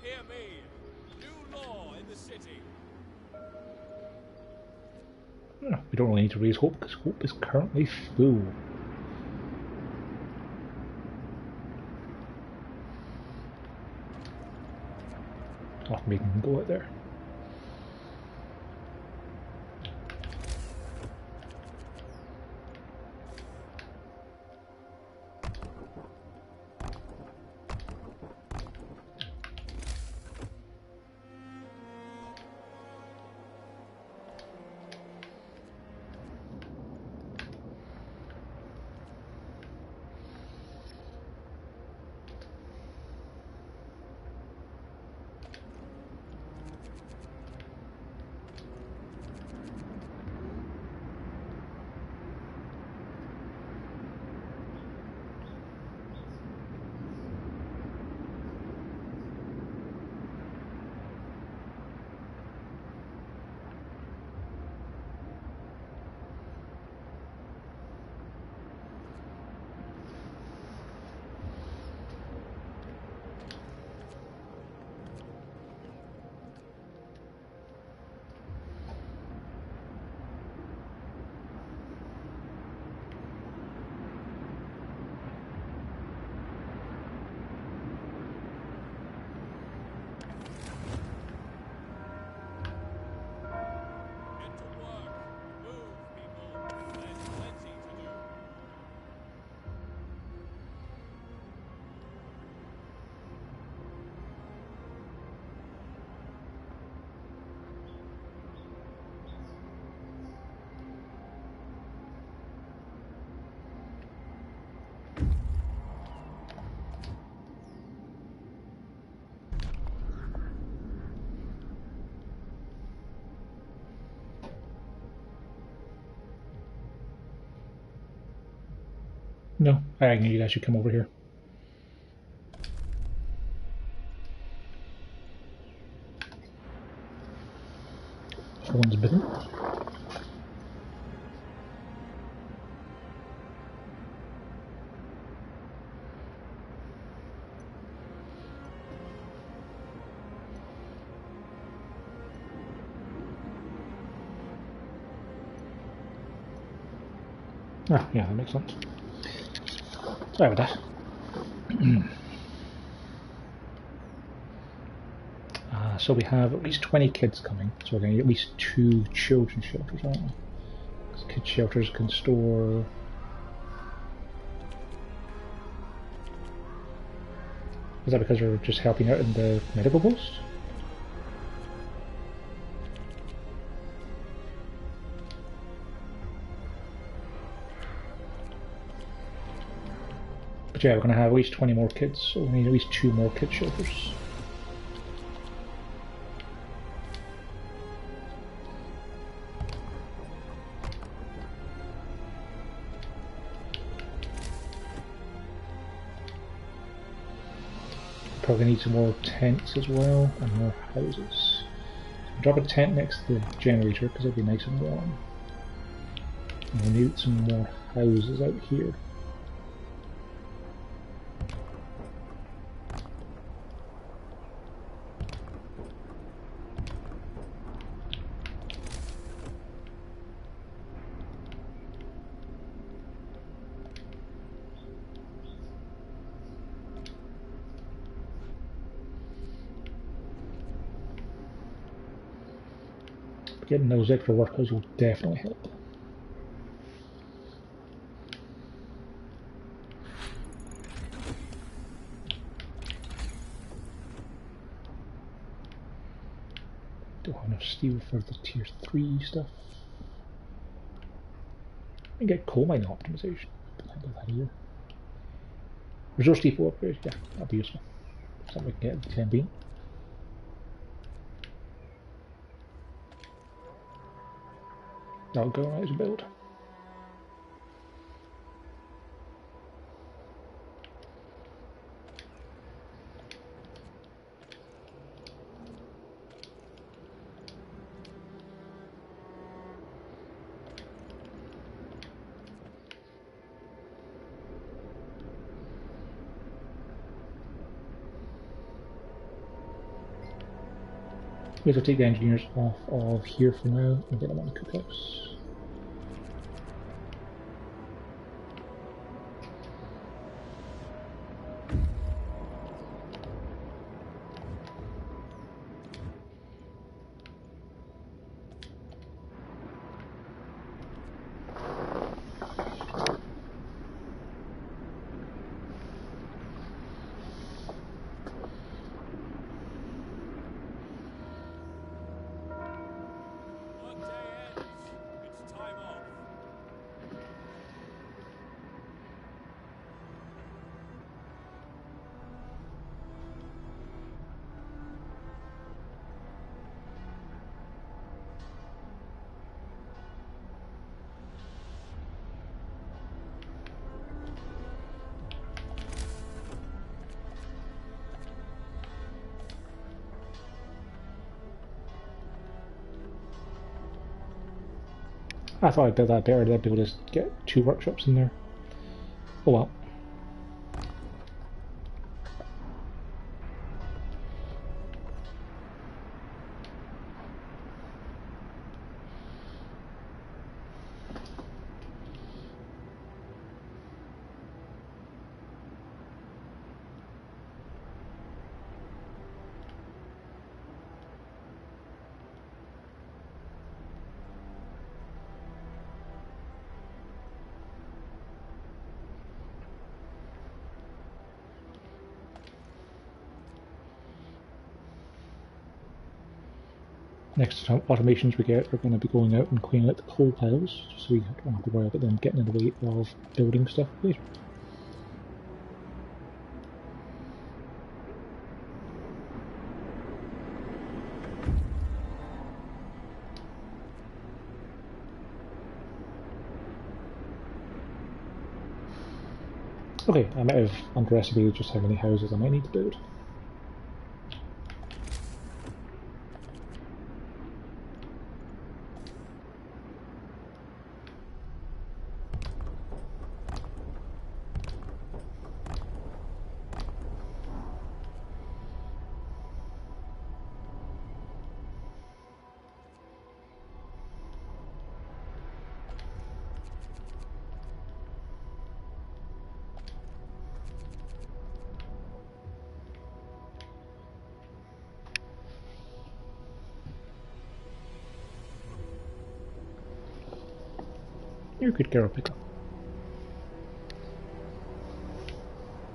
Hear me. New law in the city. We don't really need to raise hope because hope is currently full. I'll have to make them go out there. No, I knew you guys should come over here. One's bitten. Ah, yeah, that makes sense. Sorry about that. So we have at least 20 kids coming, so we're going to get at least 2 children's shelters, aren't we? Because kids' shelters can store... Is that because we're just helping out in the medical post? But yeah, we're going to have at least 20 more kids, so we need at least 2 more kid shelters. Probably need some more tents as well, and more houses. So drop a tent next to the generator, because it'll be nice and warm. And we'll need some more houses out here. Getting those extra workers will definitely help. Don't have enough steel for the tier 3 stuff. And get coal mine optimization. I'll do that here. Resource depot upgrade, yeah, that'll be useful. Something we can get at the time being. That'll go right as a build. We'll take the engineers off of here for now and get them on the cookhouse. I thought I'd build that better, I'd be able to get 2 workshops in there. Oh well. Next automations we get are going to be going out and cleaning out the coal piles, so we don't have to worry about them getting in the way of building stuff later. Okay, I might have underestimated just how many houses I might need to build. You're a good girl, Pickle.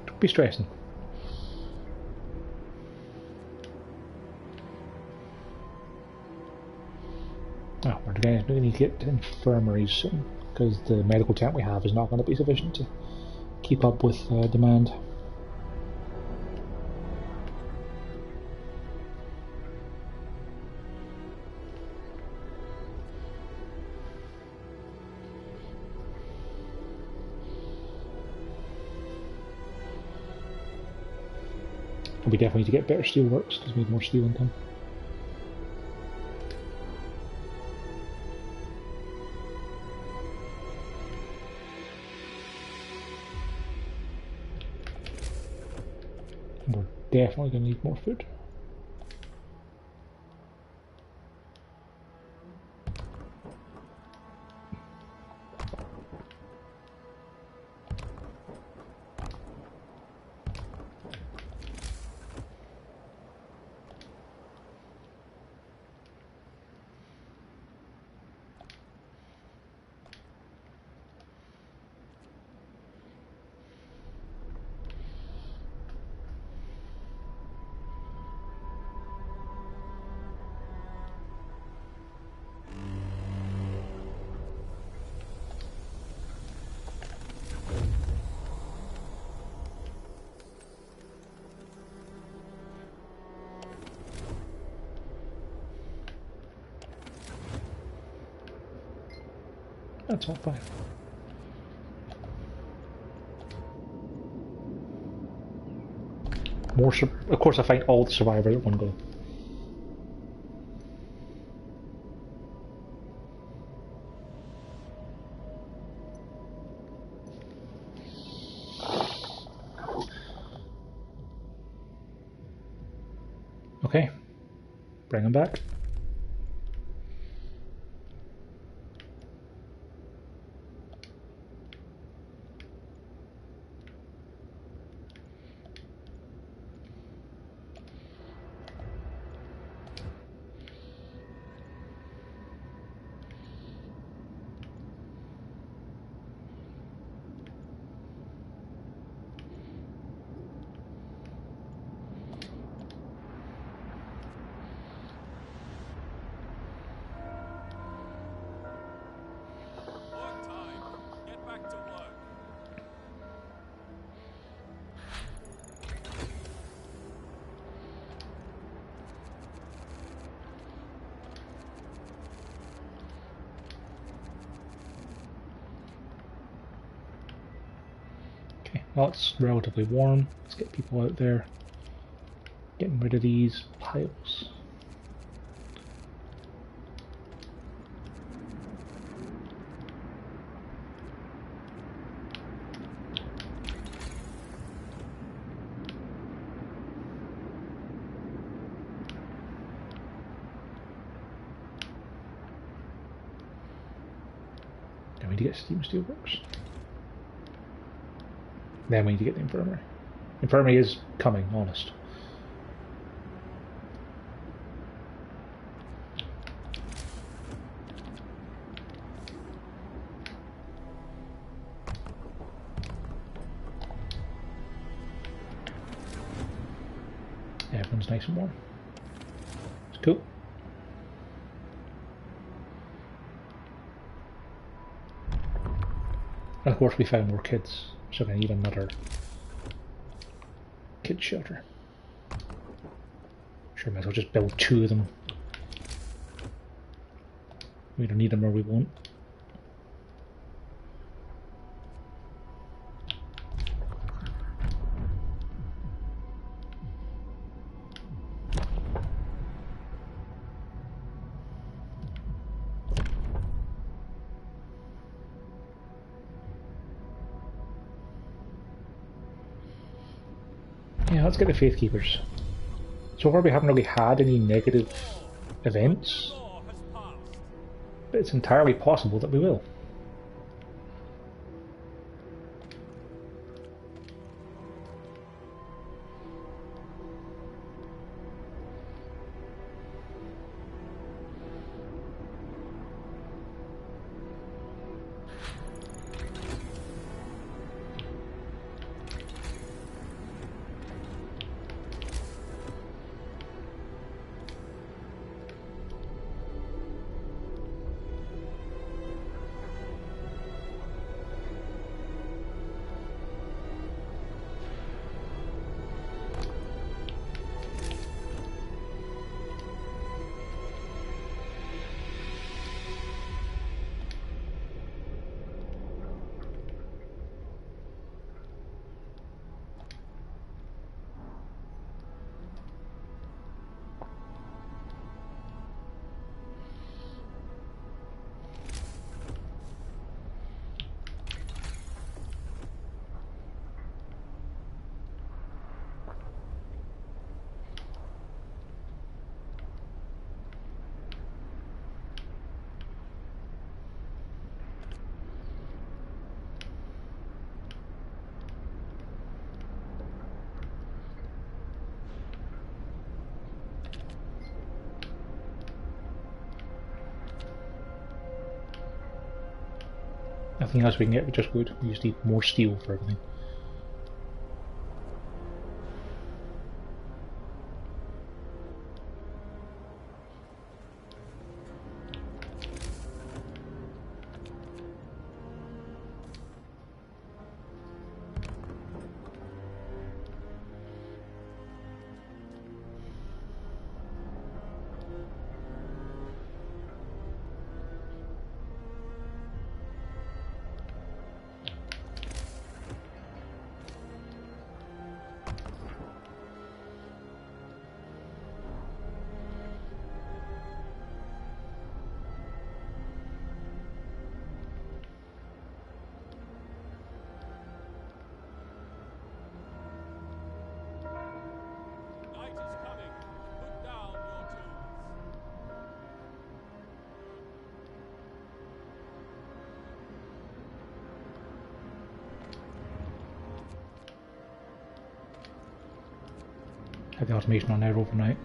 Don't be stressing. Oh, we're going to need to get to infirmaries soon, because the medical tent we have is not going to be sufficient to keep up with demand. And we definitely need to get better steelworks, because we need more steel income. We're definitely going to need more food. That's all fine. More, of course, I find all the survivors at one go. Okay, bring them back. Work time. Get back to work. Okay, well, it's relatively warm. Let's get people out there. Getting rid of these piles. Then we need to get steam steelworks. Then we need to get the infirmary. Infirmary is coming, honest. Everyone's nice and warm. It's cool. And of course we found more kids, so we're going to need another kid shelter. Sure, might as well just build 2 of them. We don't need them or we won't. Yeah, let's get the Faith Keepers. So far we haven't really had any negative events, Law has passed. but it's entirely possible that we will. Nothing else we can get, just wood. We just need more steel for everything. Night is coming. Put down your tools. Have the automation on there overnight.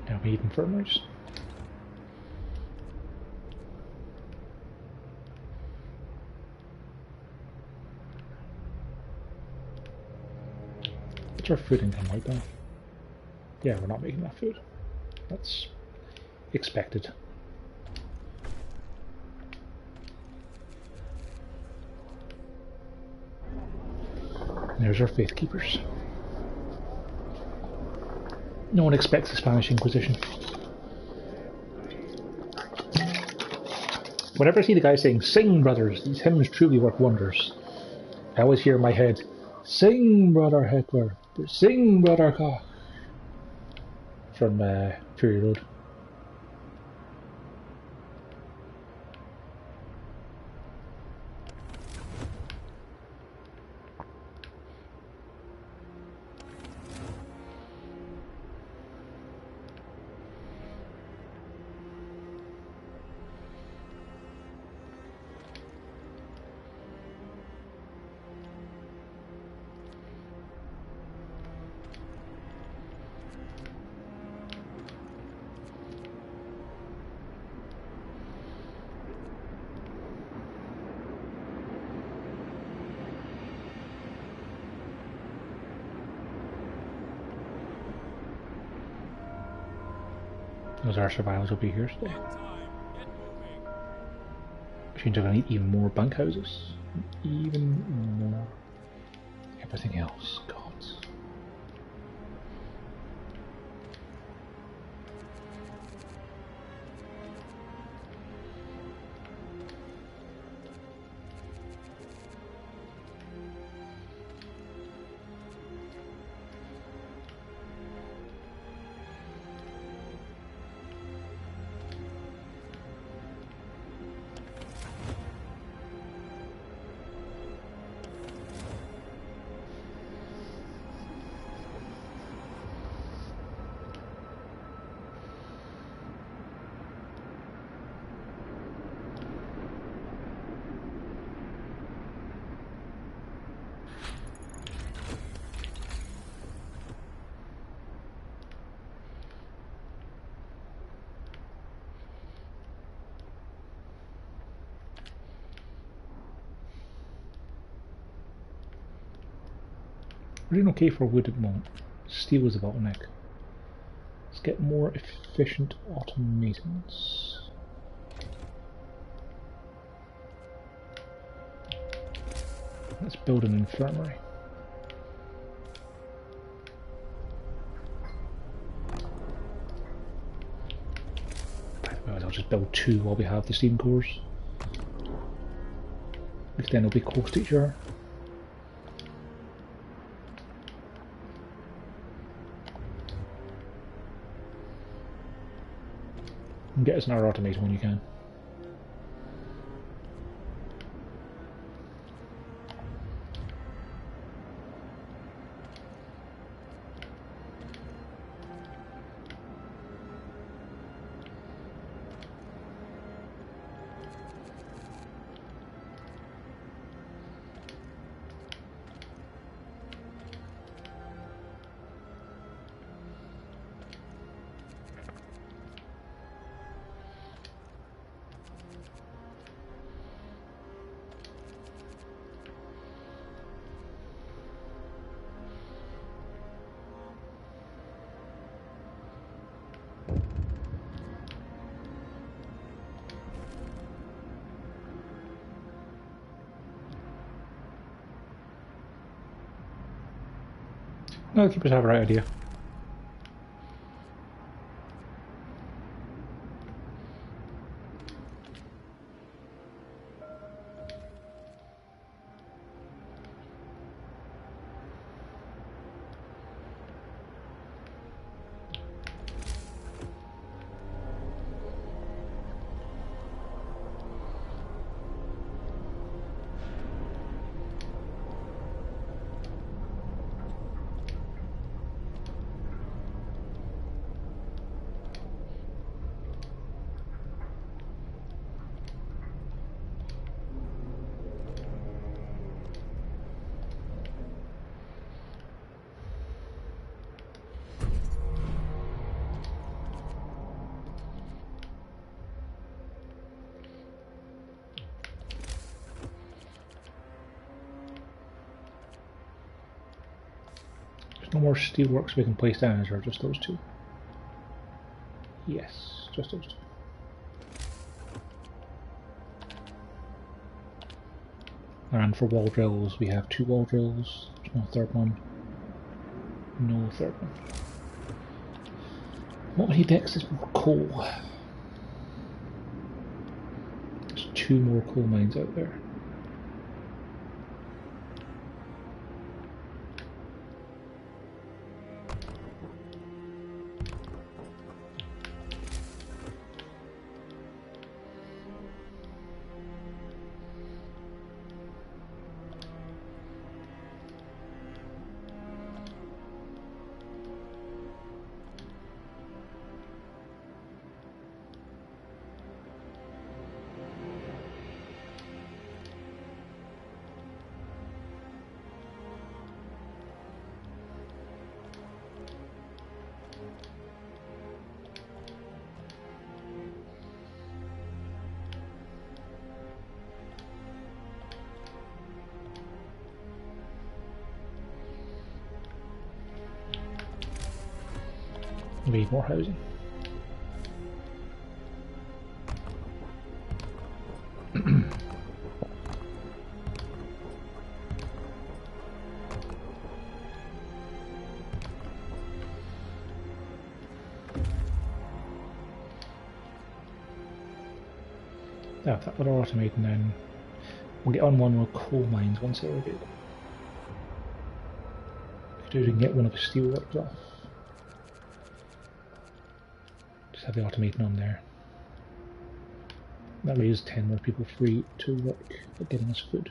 Now we need infirmaries. What's our food income like that? Yeah, we're not making that food. That's expected. And there's our Faith Keepers. No one expects the Spanish Inquisition. Whenever I see the guy saying, "Sing, brothers, these hymns truly work wonders," I always hear in my head, "Sing, brother Heckler, sing, brother Koch," from Fury Road. Those are survivors will be here today. Time. Get moving. Which means I'm going to need even more bunkhouses. Even more. Everything else. God. We're doing okay for wood at the moment. Steel is the bottleneck. Let's get more efficient automatons. Let's build an infirmary. I'll just build 2 while we have the steam cores. Because then they'll be close to each other. And get us another automaton when you can. No, the keepers have a right idea. No more steelworks we can place down, is there? Just those 2? Yes, just those 2. And for wall drills, we have 2 wall drills. There's no third one. No third one. What we need next is more coal. There's 2 more coal mines out there. We need more housing. Oh, that would automate, and then we'll get on one with coal mines once they're available. If we can get one of the steel works off. Just have the automating on there. That leaves 10 more people free to work at getting us food.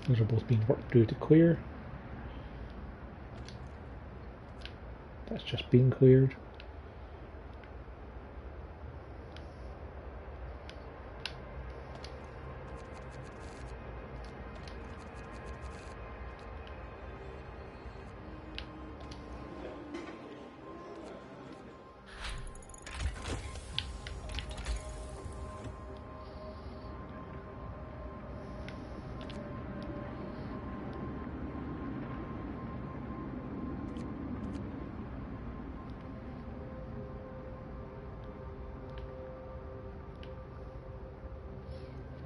Those are both being worked through to clear. That's just being cleared.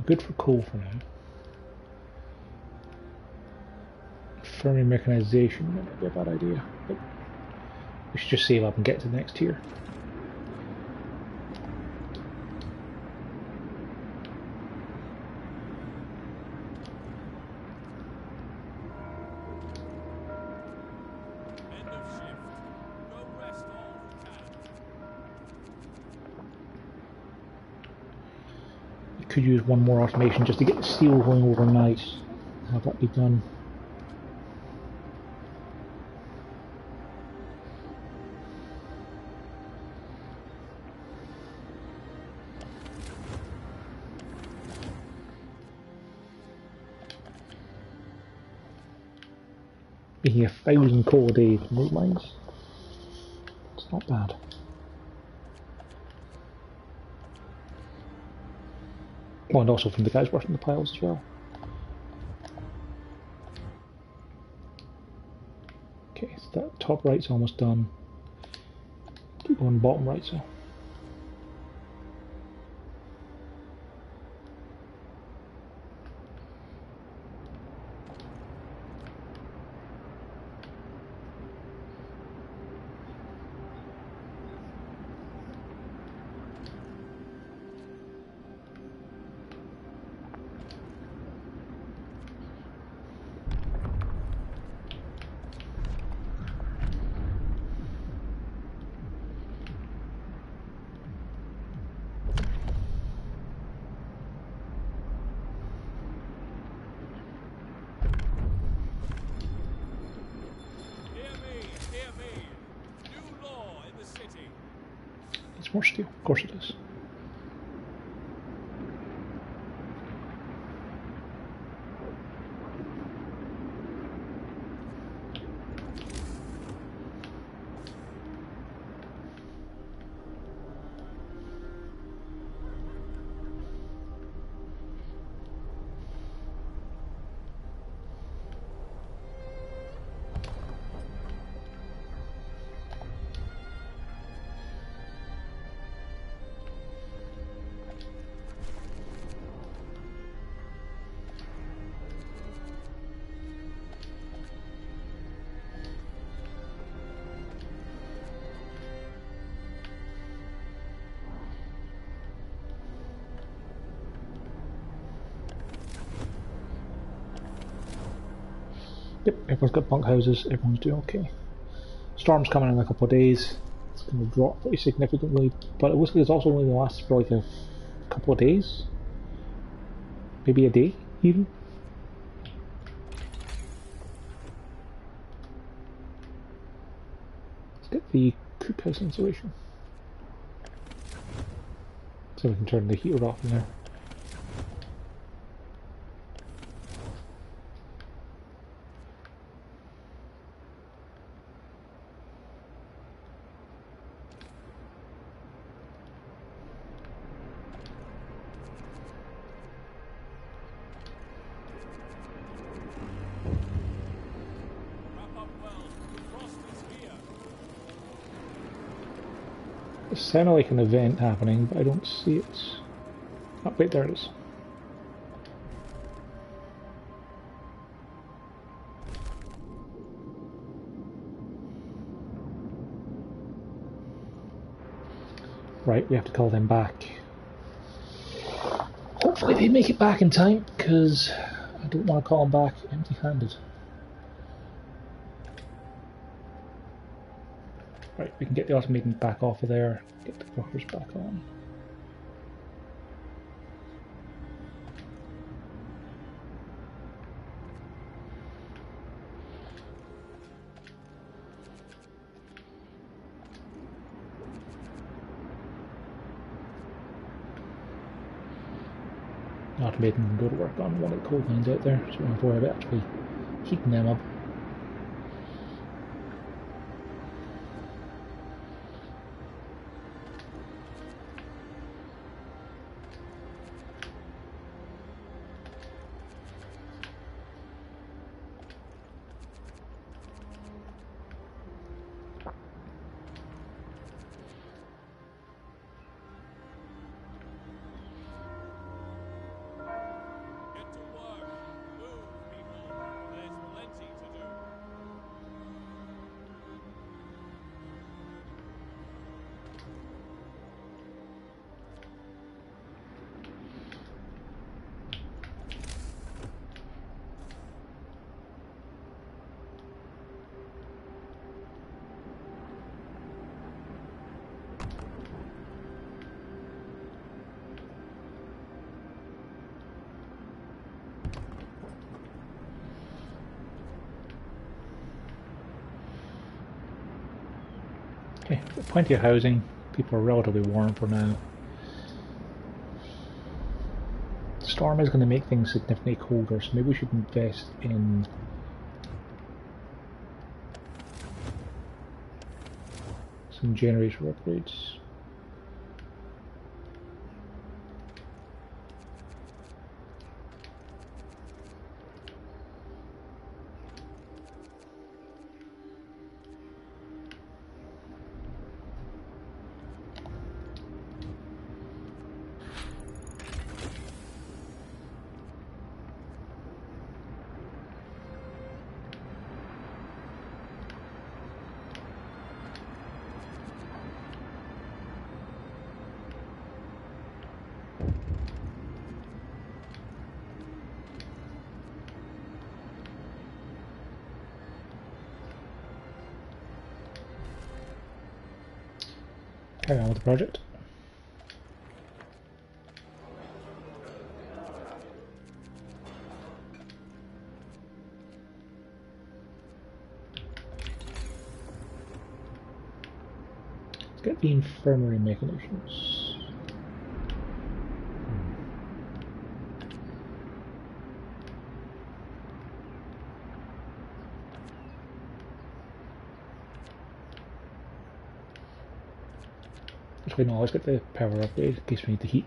Good for coal for now. Firming mechanization might be a bad idea, but we should just save up and get to the next tier. End of shift. Go rest all who can. You could use one more automation just to get the steel going overnight. Have that be done. Making 1,000 coal a day from those mines. It's not bad. Oh, and also from the guys working the piles as well. Okay, so that top right's almost done. Keep going bottom right, so. Hear me. New law in the city. It's more steel, of course it is. Yep, everyone's got bunkhouses, everyone's doing okay. Storm's coming in a couple of days. It's going to drop pretty significantly, but it looks like it's also only going to last for like a couple of days. Maybe a day, even. Let's get the cook house insulation. So we can turn the heater off in there. It sounded like an event happening, but I don't see it. Oh, wait, there it is. Right, we have to call them back. Hopefully they make it back in time, because I don't want to call them back empty-handed. Right, we can get the automaton back off of there, get the workers back on. Automaton can go to work on one of the coal mines out there, so we don't have to worry about actually heating them up. Get to work. Move, people. There's plenty to do. Okay, plenty of housing. People are relatively warm for now. The storm is going to make things significantly colder, so maybe we should invest in some generator upgrades. Carry on with the project. Let's get the infirmary mechanicians. Actually, no, let's get the power upgrade in case we need the heat.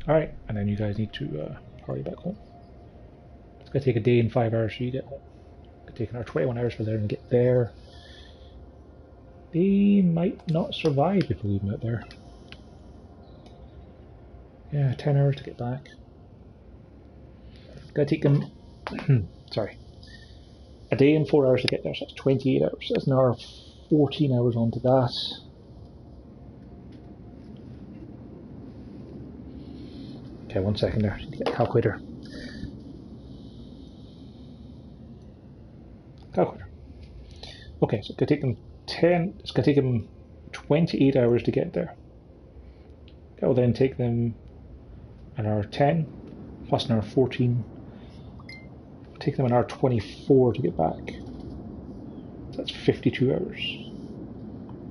Alright, and then you guys need to hurry back home. It's going to take a day and 5 hours for you to get home. It's going to take another 21 hours for them to get there. They might not survive if we leave them out there. Yeah, 10 hours to get back. It's going to take them... sorry. A day and 4 hours to get there, so that's 28 hours. That's another 14 hours onto that. Okay, 1 second there. I need to get a calculator. Calculator. Okay, so it's gonna take them 10. It's gonna take them 28 hours to get there. That will then take them an hour 10 plus an hour 14. It'll take them an hour 24 to get back. That's 52 hours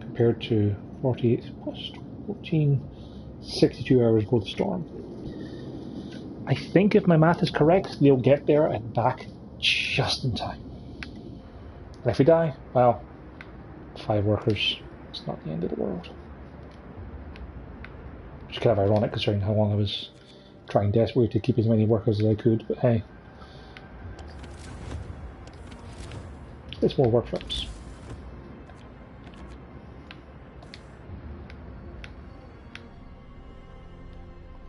compared to 48 plus 14, 62 hours before the storm. I think if my math is correct, they'll get there and back just in time. And if we die, well, 5 workers. It's not the end of the world. It's kind of ironic considering how long I was trying desperately to keep as many workers as I could, but hey. It's more workshops.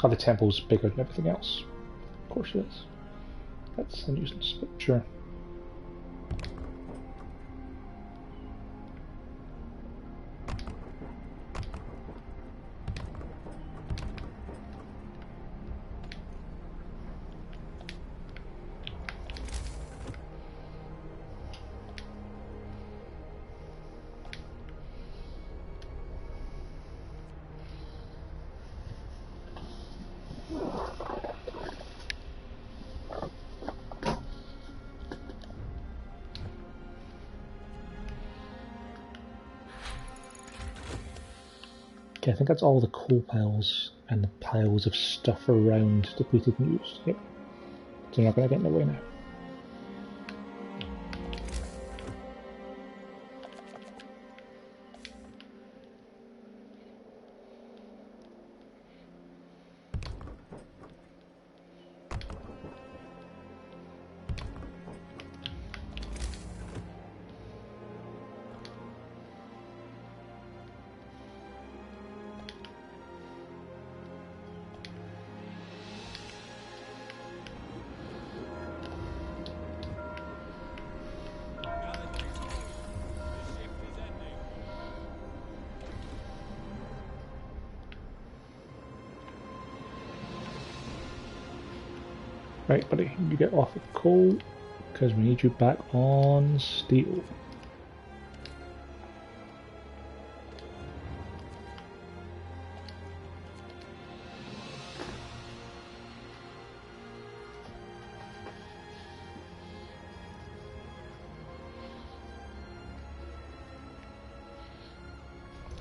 Oh, the temple's bigger than everything else. Of course it is. That's a nuisance, but sure. Okay, I think that's all the coal piles and the piles of stuff around depleted and used. Yep. So you're not going to get in the way now. Right, buddy, you get off of coal, because we need you back on steel.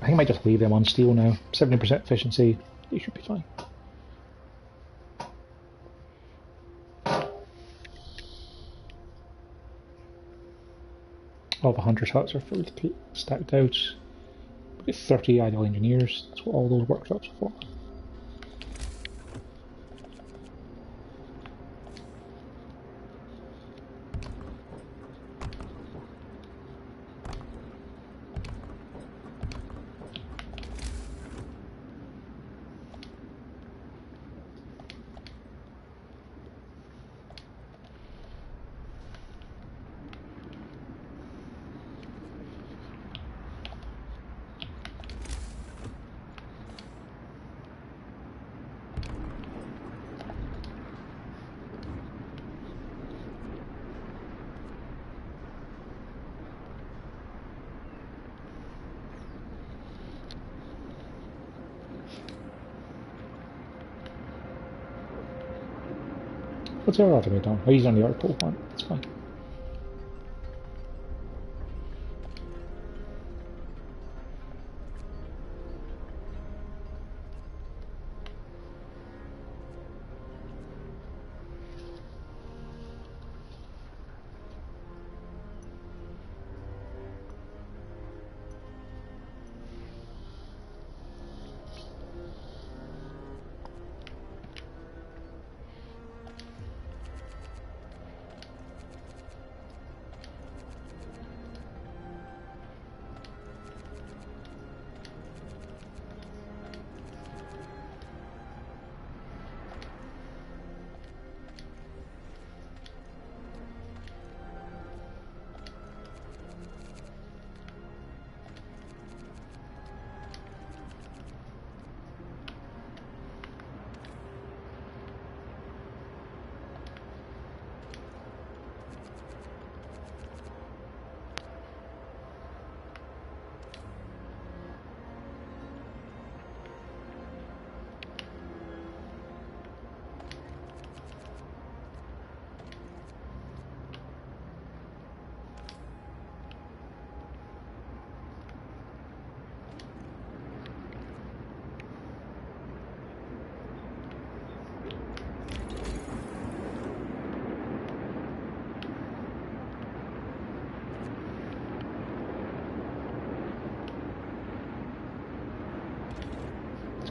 I think I might just leave them on steel now. 70% efficiency, they should be fine. All the hunters' huts are fully stacked out. We get 30 idle engineers, that's what all those workshops are for. What's our other way down? Oh, he's on the other pole one. That's fine.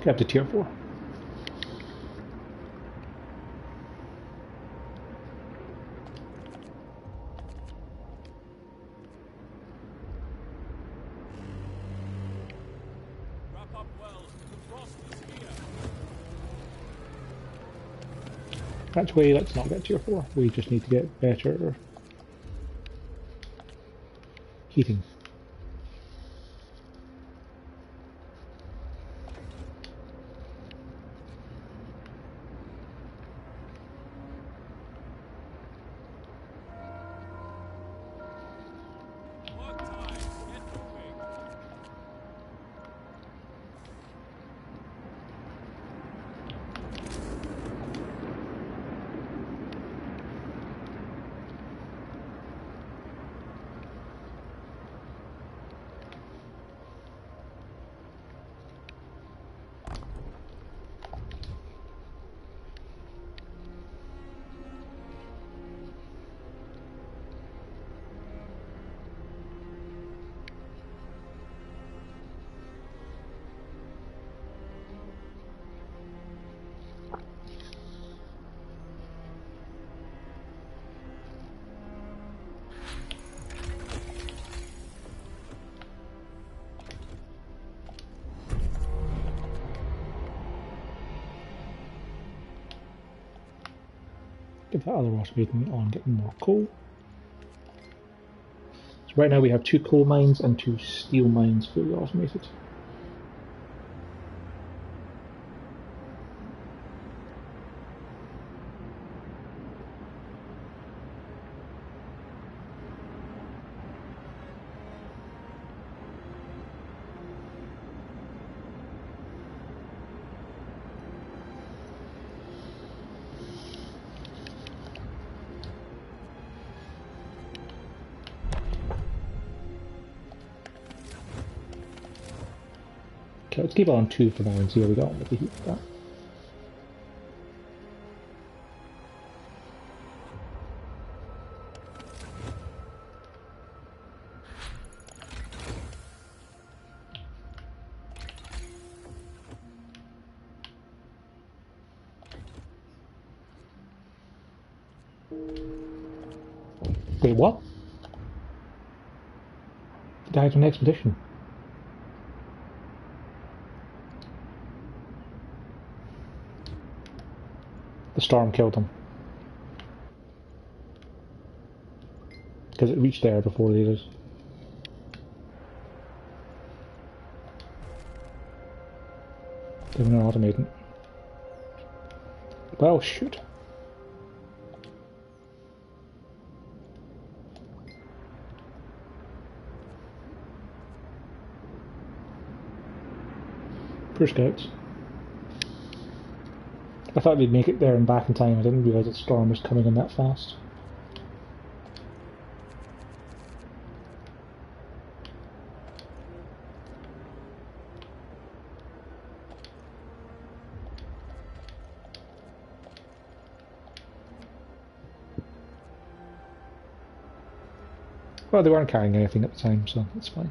Get up to tier 4. Wrap up well. The frost is here. Actually, let's not get tier 4. We just need to get better heating. Work time. Get moving. Get that other automating on getting more coal. So right now we have 2 coal mines and 2 steel mines fully automated. Okay, let's keep it on 2 for now and see how we go on with the heat for that. Wait, what? He died on an expedition. The storm killed him. Because it reached there before they did. They were not automating. Well, shoot. Poor scouts. I thought they'd make it there and back in time. I didn't realise the storm was coming in that fast. Well, they weren't carrying anything at the time, so it's fine.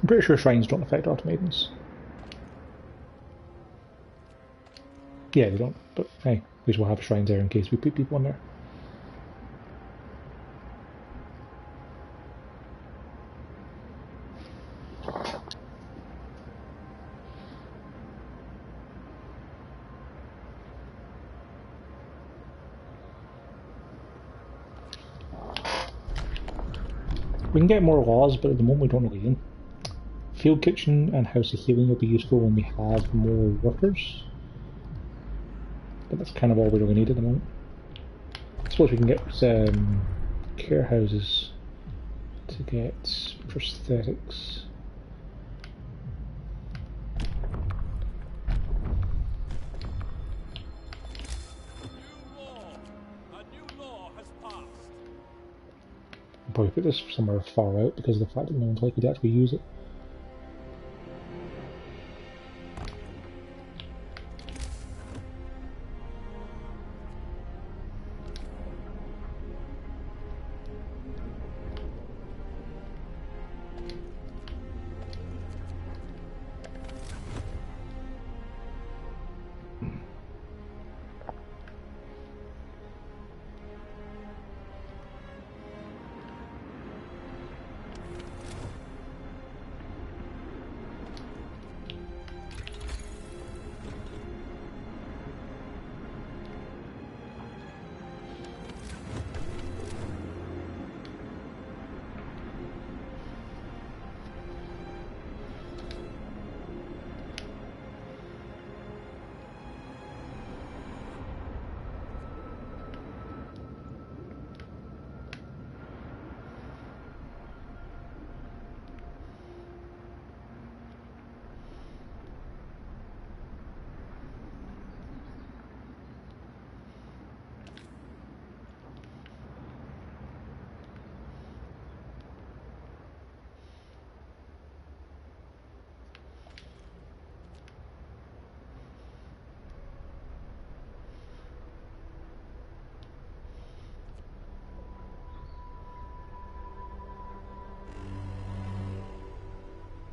I'm pretty sure shrines don't affect automatons. Yeah, they don't, but hey, at least we'll have shrines there in case we put people in there. We can get more laws, but at the moment we don't really. Field kitchen and house of healing will be useful when we have more workers. But that's kind of all we really need at the moment. I suppose we can get care houses to get prosthetics. A new law has passed. I'll probably put this somewhere far out because of the fact that no one's likely to actually use it.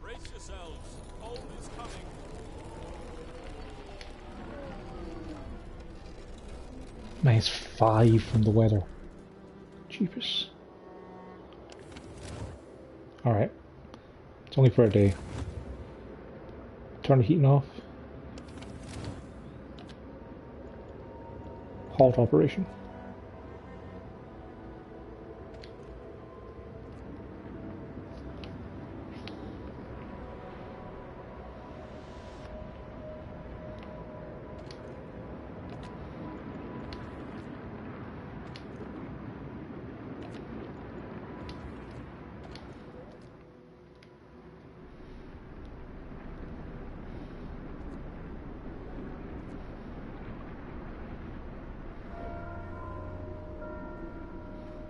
Brace yourselves. Cold is coming. -5 from the weather. Cheapest. Alright. It's only for a day. Turn the heating off. Halt operation.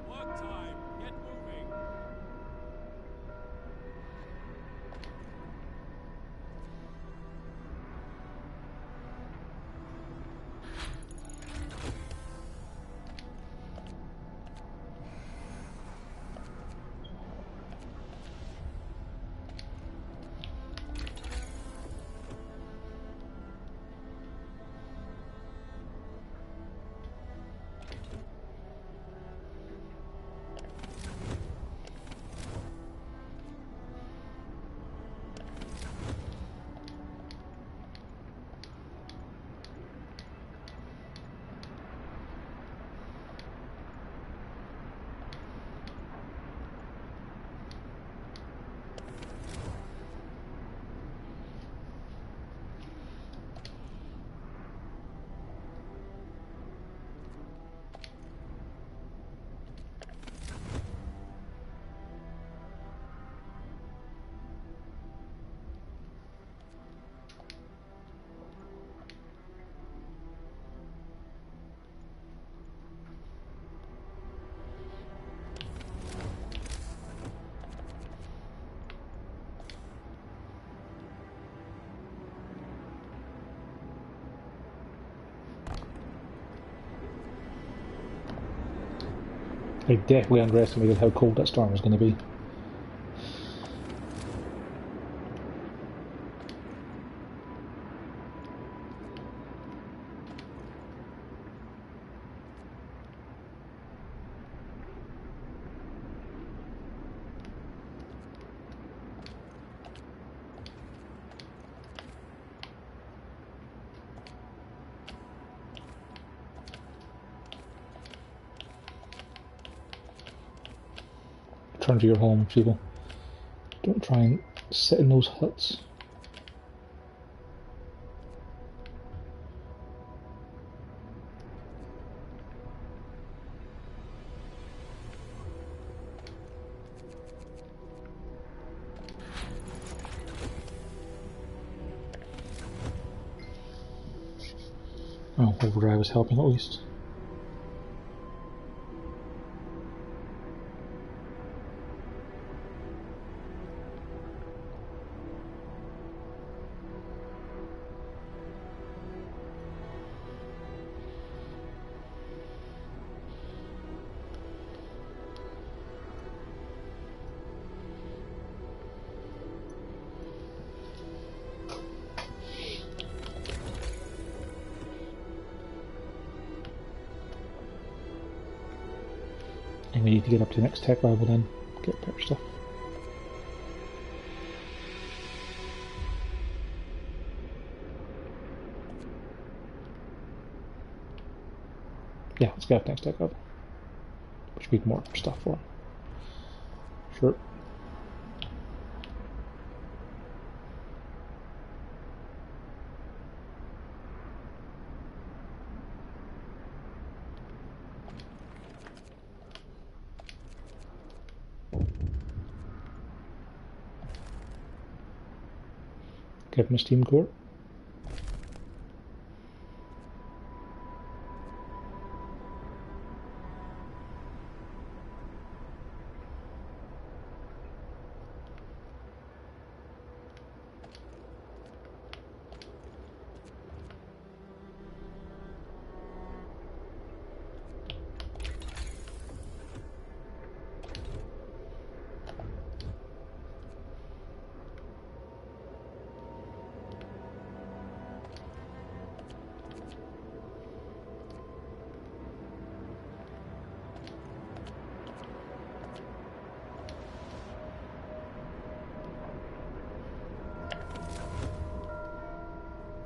Work time. Get moving. I definitely underestimated how cold that storm was going to be. return to your home, people. Don't try and sit in those huts. Oh, overdrive was helping at least. And we need to get up to the next tech level then, get better stuff. Yeah, let's get up to the next tech level. Which we need more stuff for. Sure. Give him a steam core.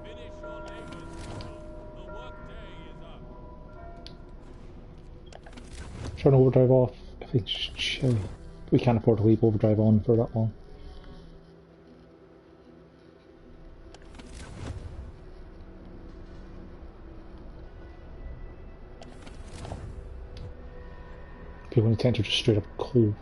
Finish your labors, people. The workday is up. Turn overdrive off if it's chilly. We can't afford to leave overdrive on for that long. People in the tent are just straight up cold.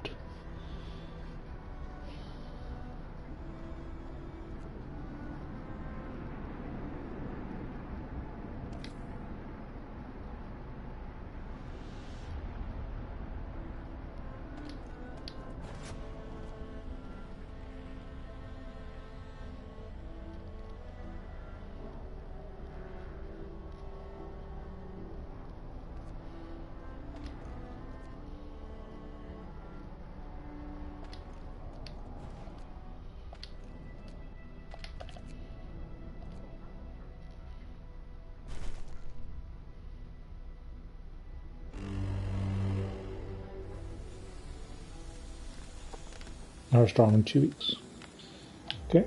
Another storm in 2 weeks. Okay.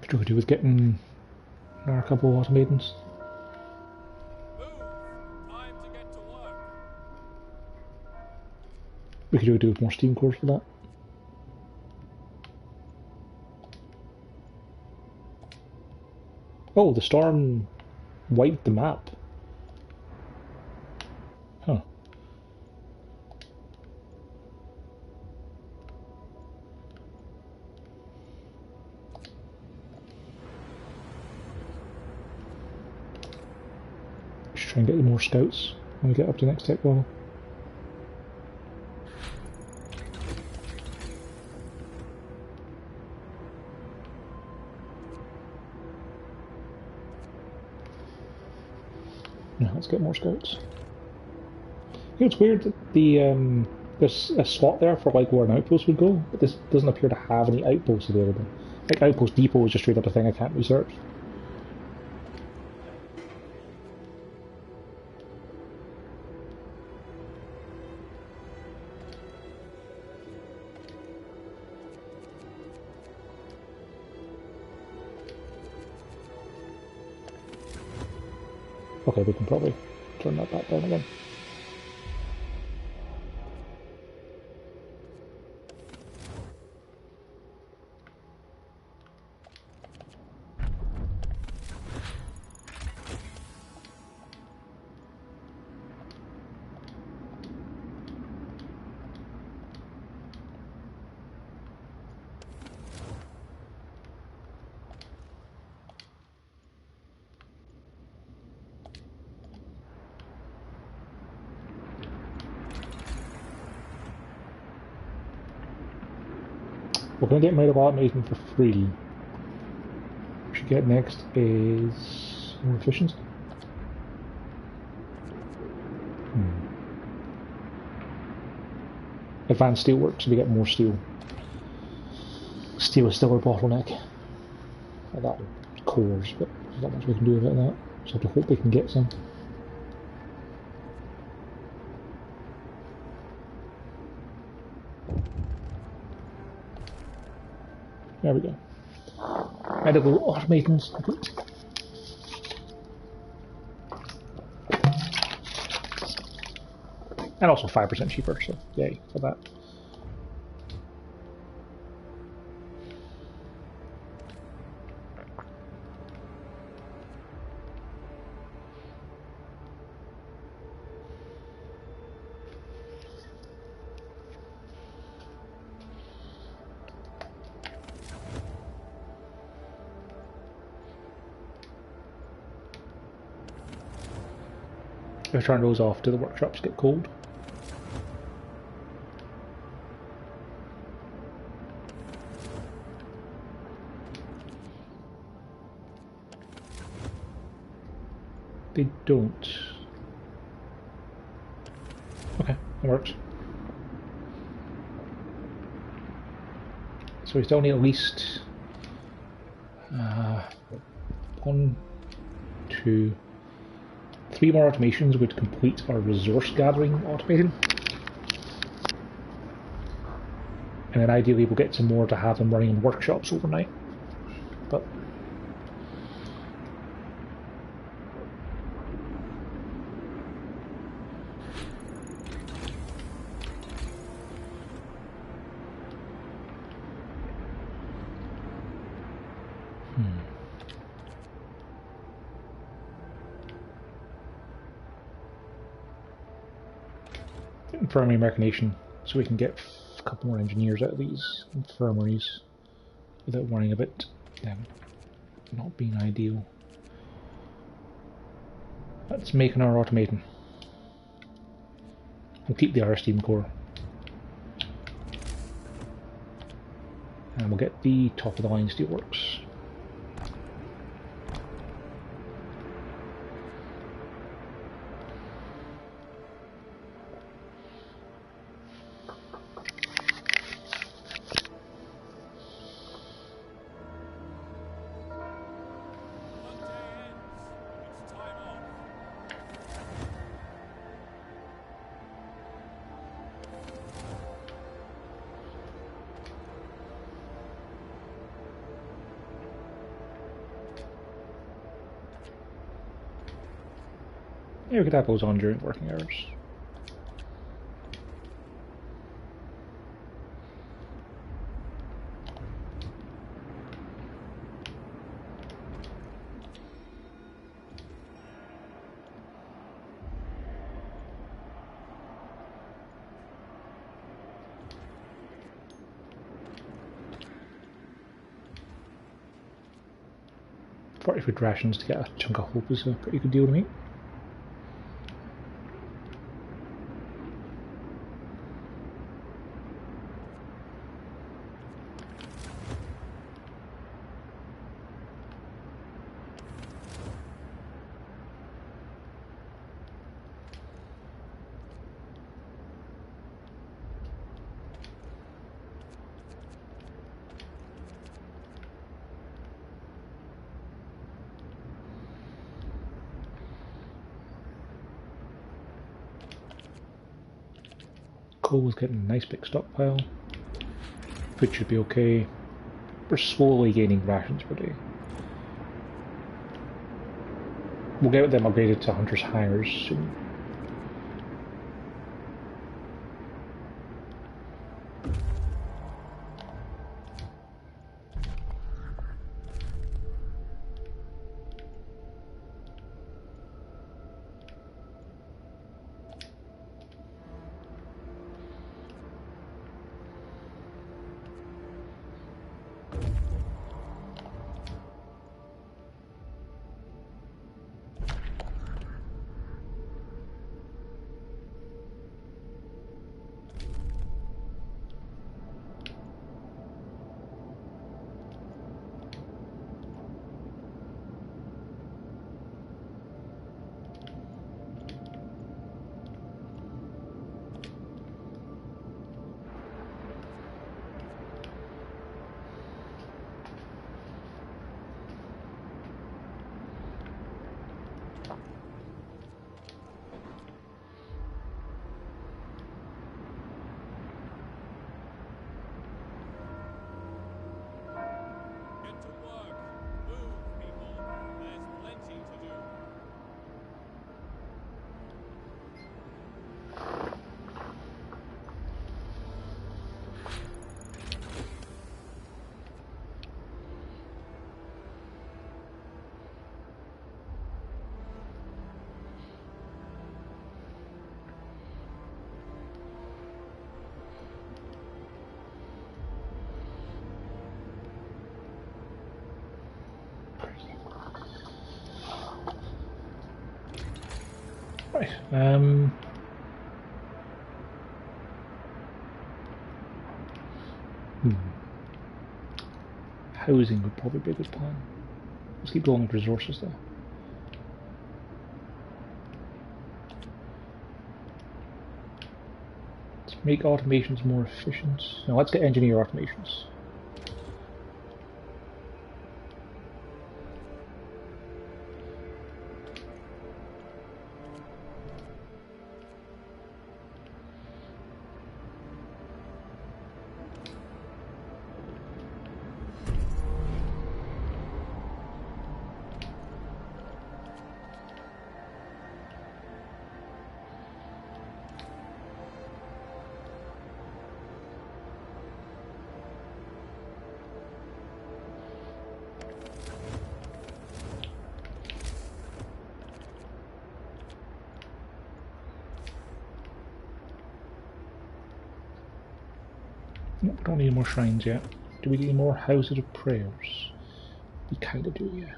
What do we do with getting another couple of automatons? Move! Time to get to work. We could do with more steam cores for that. Oh, the storm wiped the map. Huh. We should try and get more scouts when we get up to the next tech level. Now let's get more scouts. You know, it's weird that there's a slot there for like where an outpost would go, but this doesn't appear to have any outposts available. Like Outpost Depot is just straight up a thing I can't research. Okay, we can probably turn that back down again. We're going to get made of automation for free. What we should get next is more efficiency. Advanced steel work, so we get more steel. Steel is still our bottleneck. Like that cores, but there's not much we can do about that. So I have to hope we can get some. There we go. Medical automation's complete. And also 5% cheaper, so yay for that. If I turn those off, do the workshops get cold? They don't. Okay, that works. So we still need at least 1, 2, 3 more automations would complete our resource gathering automating. And then ideally we'll get some more to have them running in workshops overnight. But infirmary mechanician, so we can get a couple more engineers out of these infirmaries without worrying about them not being ideal. Let's make another automaton. We'll keep the R steam core. And we'll get the top of the line steelworks. Yeah, we could have those on during working hours. $40 rations to get a chunk of hope is a pretty good deal to me. coal is getting a nice big stockpile. Food should be okay. We're slowly gaining rations per day. We'll get them upgraded to Hunter's Hires soon. Get to work. Move, people. There's plenty to do. Right. Housing would probably be a good plan. Let's keep going with resources though. Let's make automations more efficient. Now let's get engineer automations. Nope, we don't need more shrines yet. Do we need more houses of prayers? We kinda do, yeah.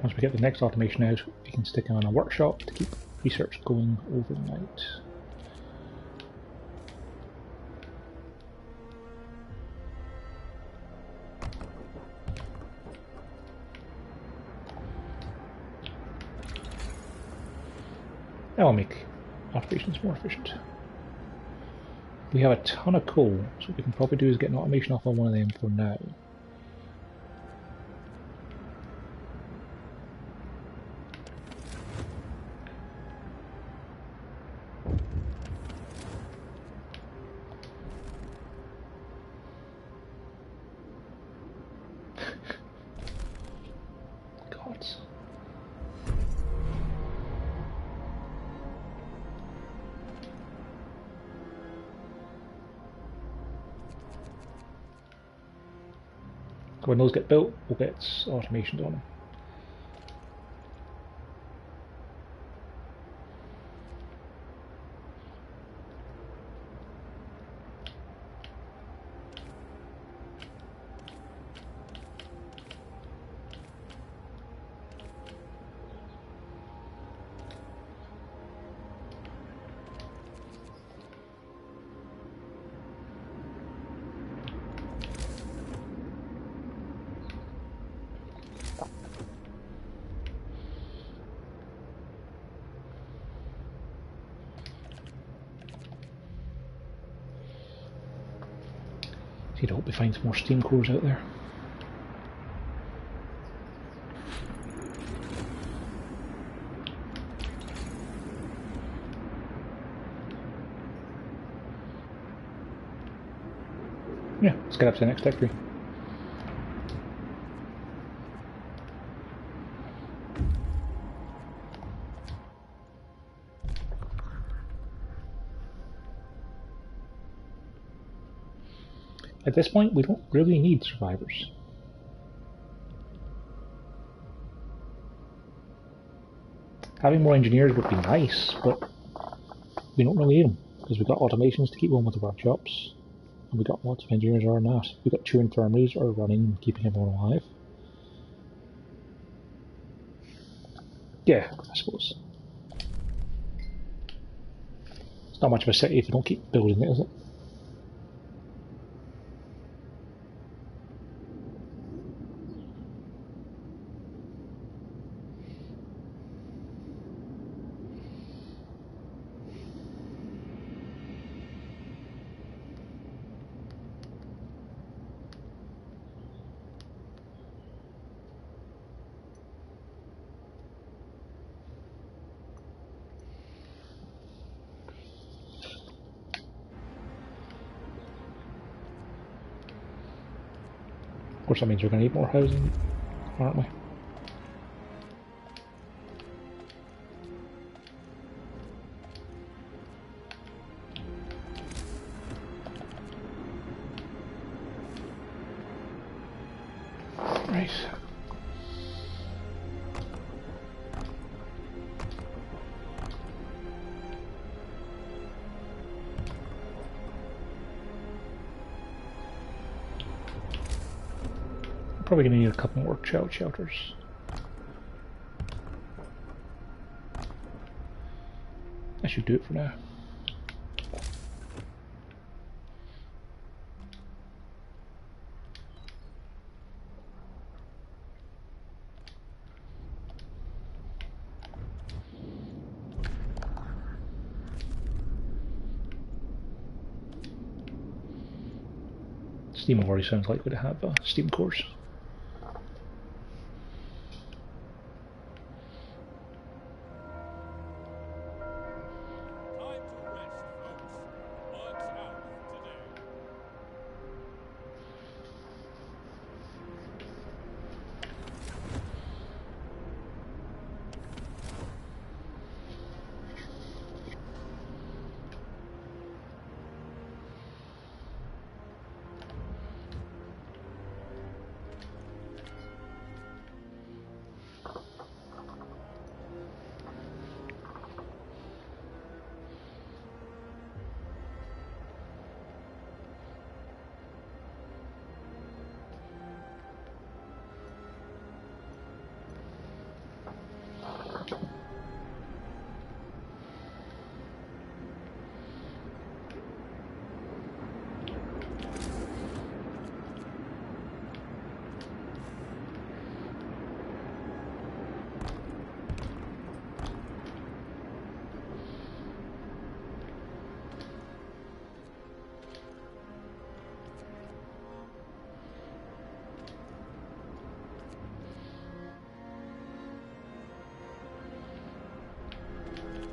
Once we get the next automation out, we can stick on a workshop to keep research going overnight. That will make operations more efficient. We have a ton of coal, so what we can probably do is get an automation off on one of them for now. When those get built, we'll get automations on them. You'd hope we find some more steam cores out there. Yeah, let's get up to the next factory. At this point, we don't really need survivors. Having more engineers would be nice, but we don't really need them, because we've got automations to keep going with the workshops, and we've got lots of engineers are not. We've got 2 infirmaries that are running and keeping everyone alive. Yeah, I suppose. It's not much of a city if we don't keep building it, is it? Of course, that means we're going to need more housing, aren't we? Right. Probably going to need a couple more child shelters. I should do it for now. Steam already sounds likely to have steam cores.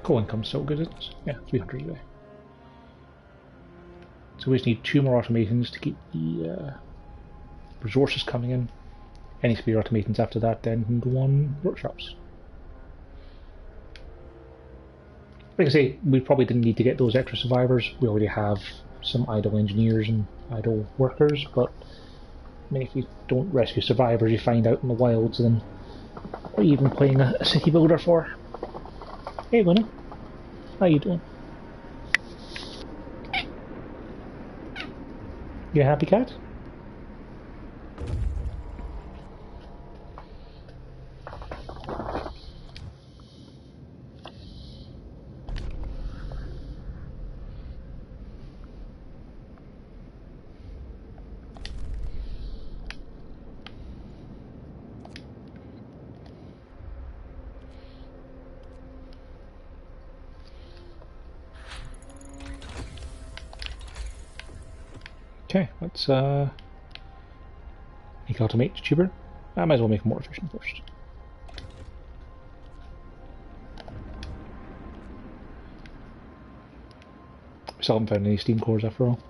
Coal income's so good, isn't it? Yeah, 300 a day. So we just need 2 more automations to keep the resources coming in. Any spare automations after that then can go on workshops. Like I say, we probably didn't need to get those extra survivors. We already have some idle engineers and idle workers, but mean, if you don't rescue survivors, you find out in the wilds, then what are you even playing a city builder for? Hey, Winnie. How you doing? You a happy cat? Okay, let's make automate cheaper. I might as well make it more efficient first. We still haven't found any steam cores after all.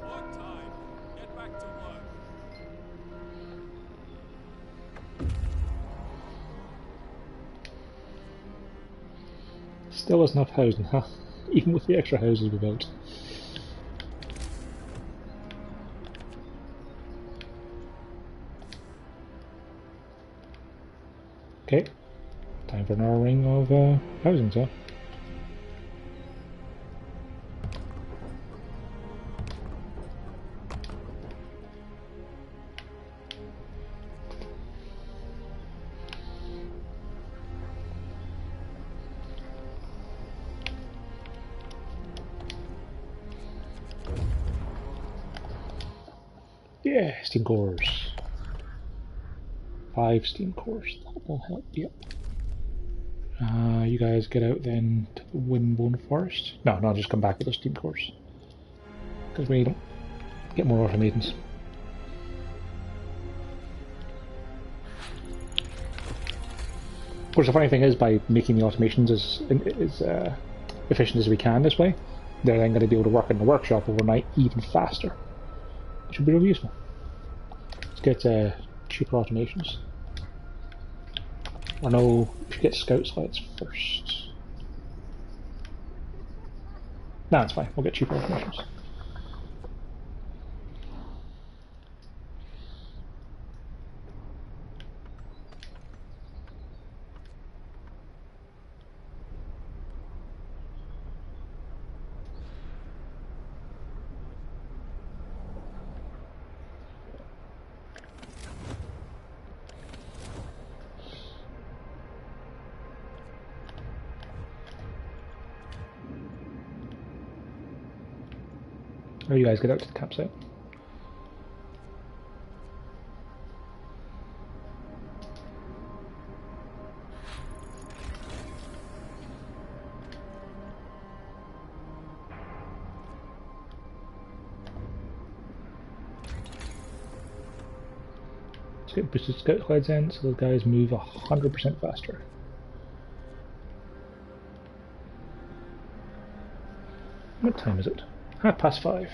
Work time. Get back to work. Still isn't enough housing, huh? Even with the extra houses we built. Okay, time for another ring of housing, so. Yeah, steam cores. 5 steam cores, that will help, yep. You guys get out then to the Windbone Forest. No, just come back with the steam cores. Because we need them. Get more automatons. Of course, the funny thing is, by making the automations as efficient as we can this way, they're then going to be able to work in the workshop overnight even faster. Which would be really useful. Let's get cheaper automations. Or no, we should get scout slides first. No, it's fine. We'll get cheaper automations. Or you guys get out to the campsite. Let's get boosted scout slides in so those guys move 100% faster. What time is it? 5:30.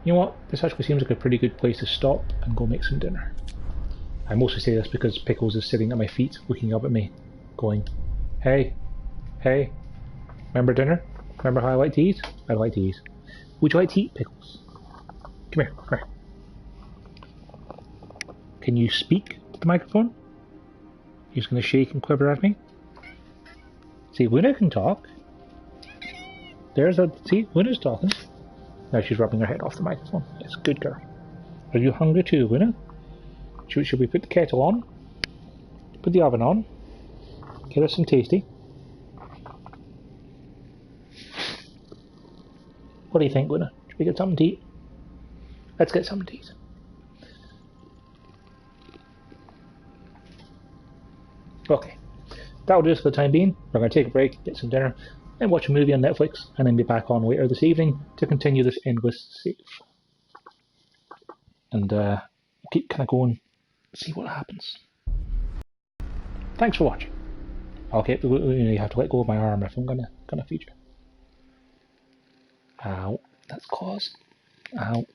You know what? This actually seems like a pretty good place to stop and go make some dinner. I mostly say this because Pickles is sitting at my feet looking up at me, going, hey, remember dinner? Remember how I like to eat? I like to eat. Would you like to eat, Pickles? Come here. Can you speak to the microphone? You're just going to shake and quiver at me? See, Luna can talk. See, Luna's talking. Now she's rubbing her head off the microphone. Yes, good girl. Are you hungry too, Luna? Should we put the kettle on? Put the oven on? Get us some tasty. What do you think, Luna? Should we get something to eat? Let's get something to eat. Okay, that'll do us for the time being. We're going to take a break, get some dinner, and watch a movie on Netflix, and then be back on later this evening to continue this endless save. And keep kind of going, see what happens. Thanks for watching. Okay, you have to let go of my arm if I'm gonna feed you. Ow, that's claws. Ow.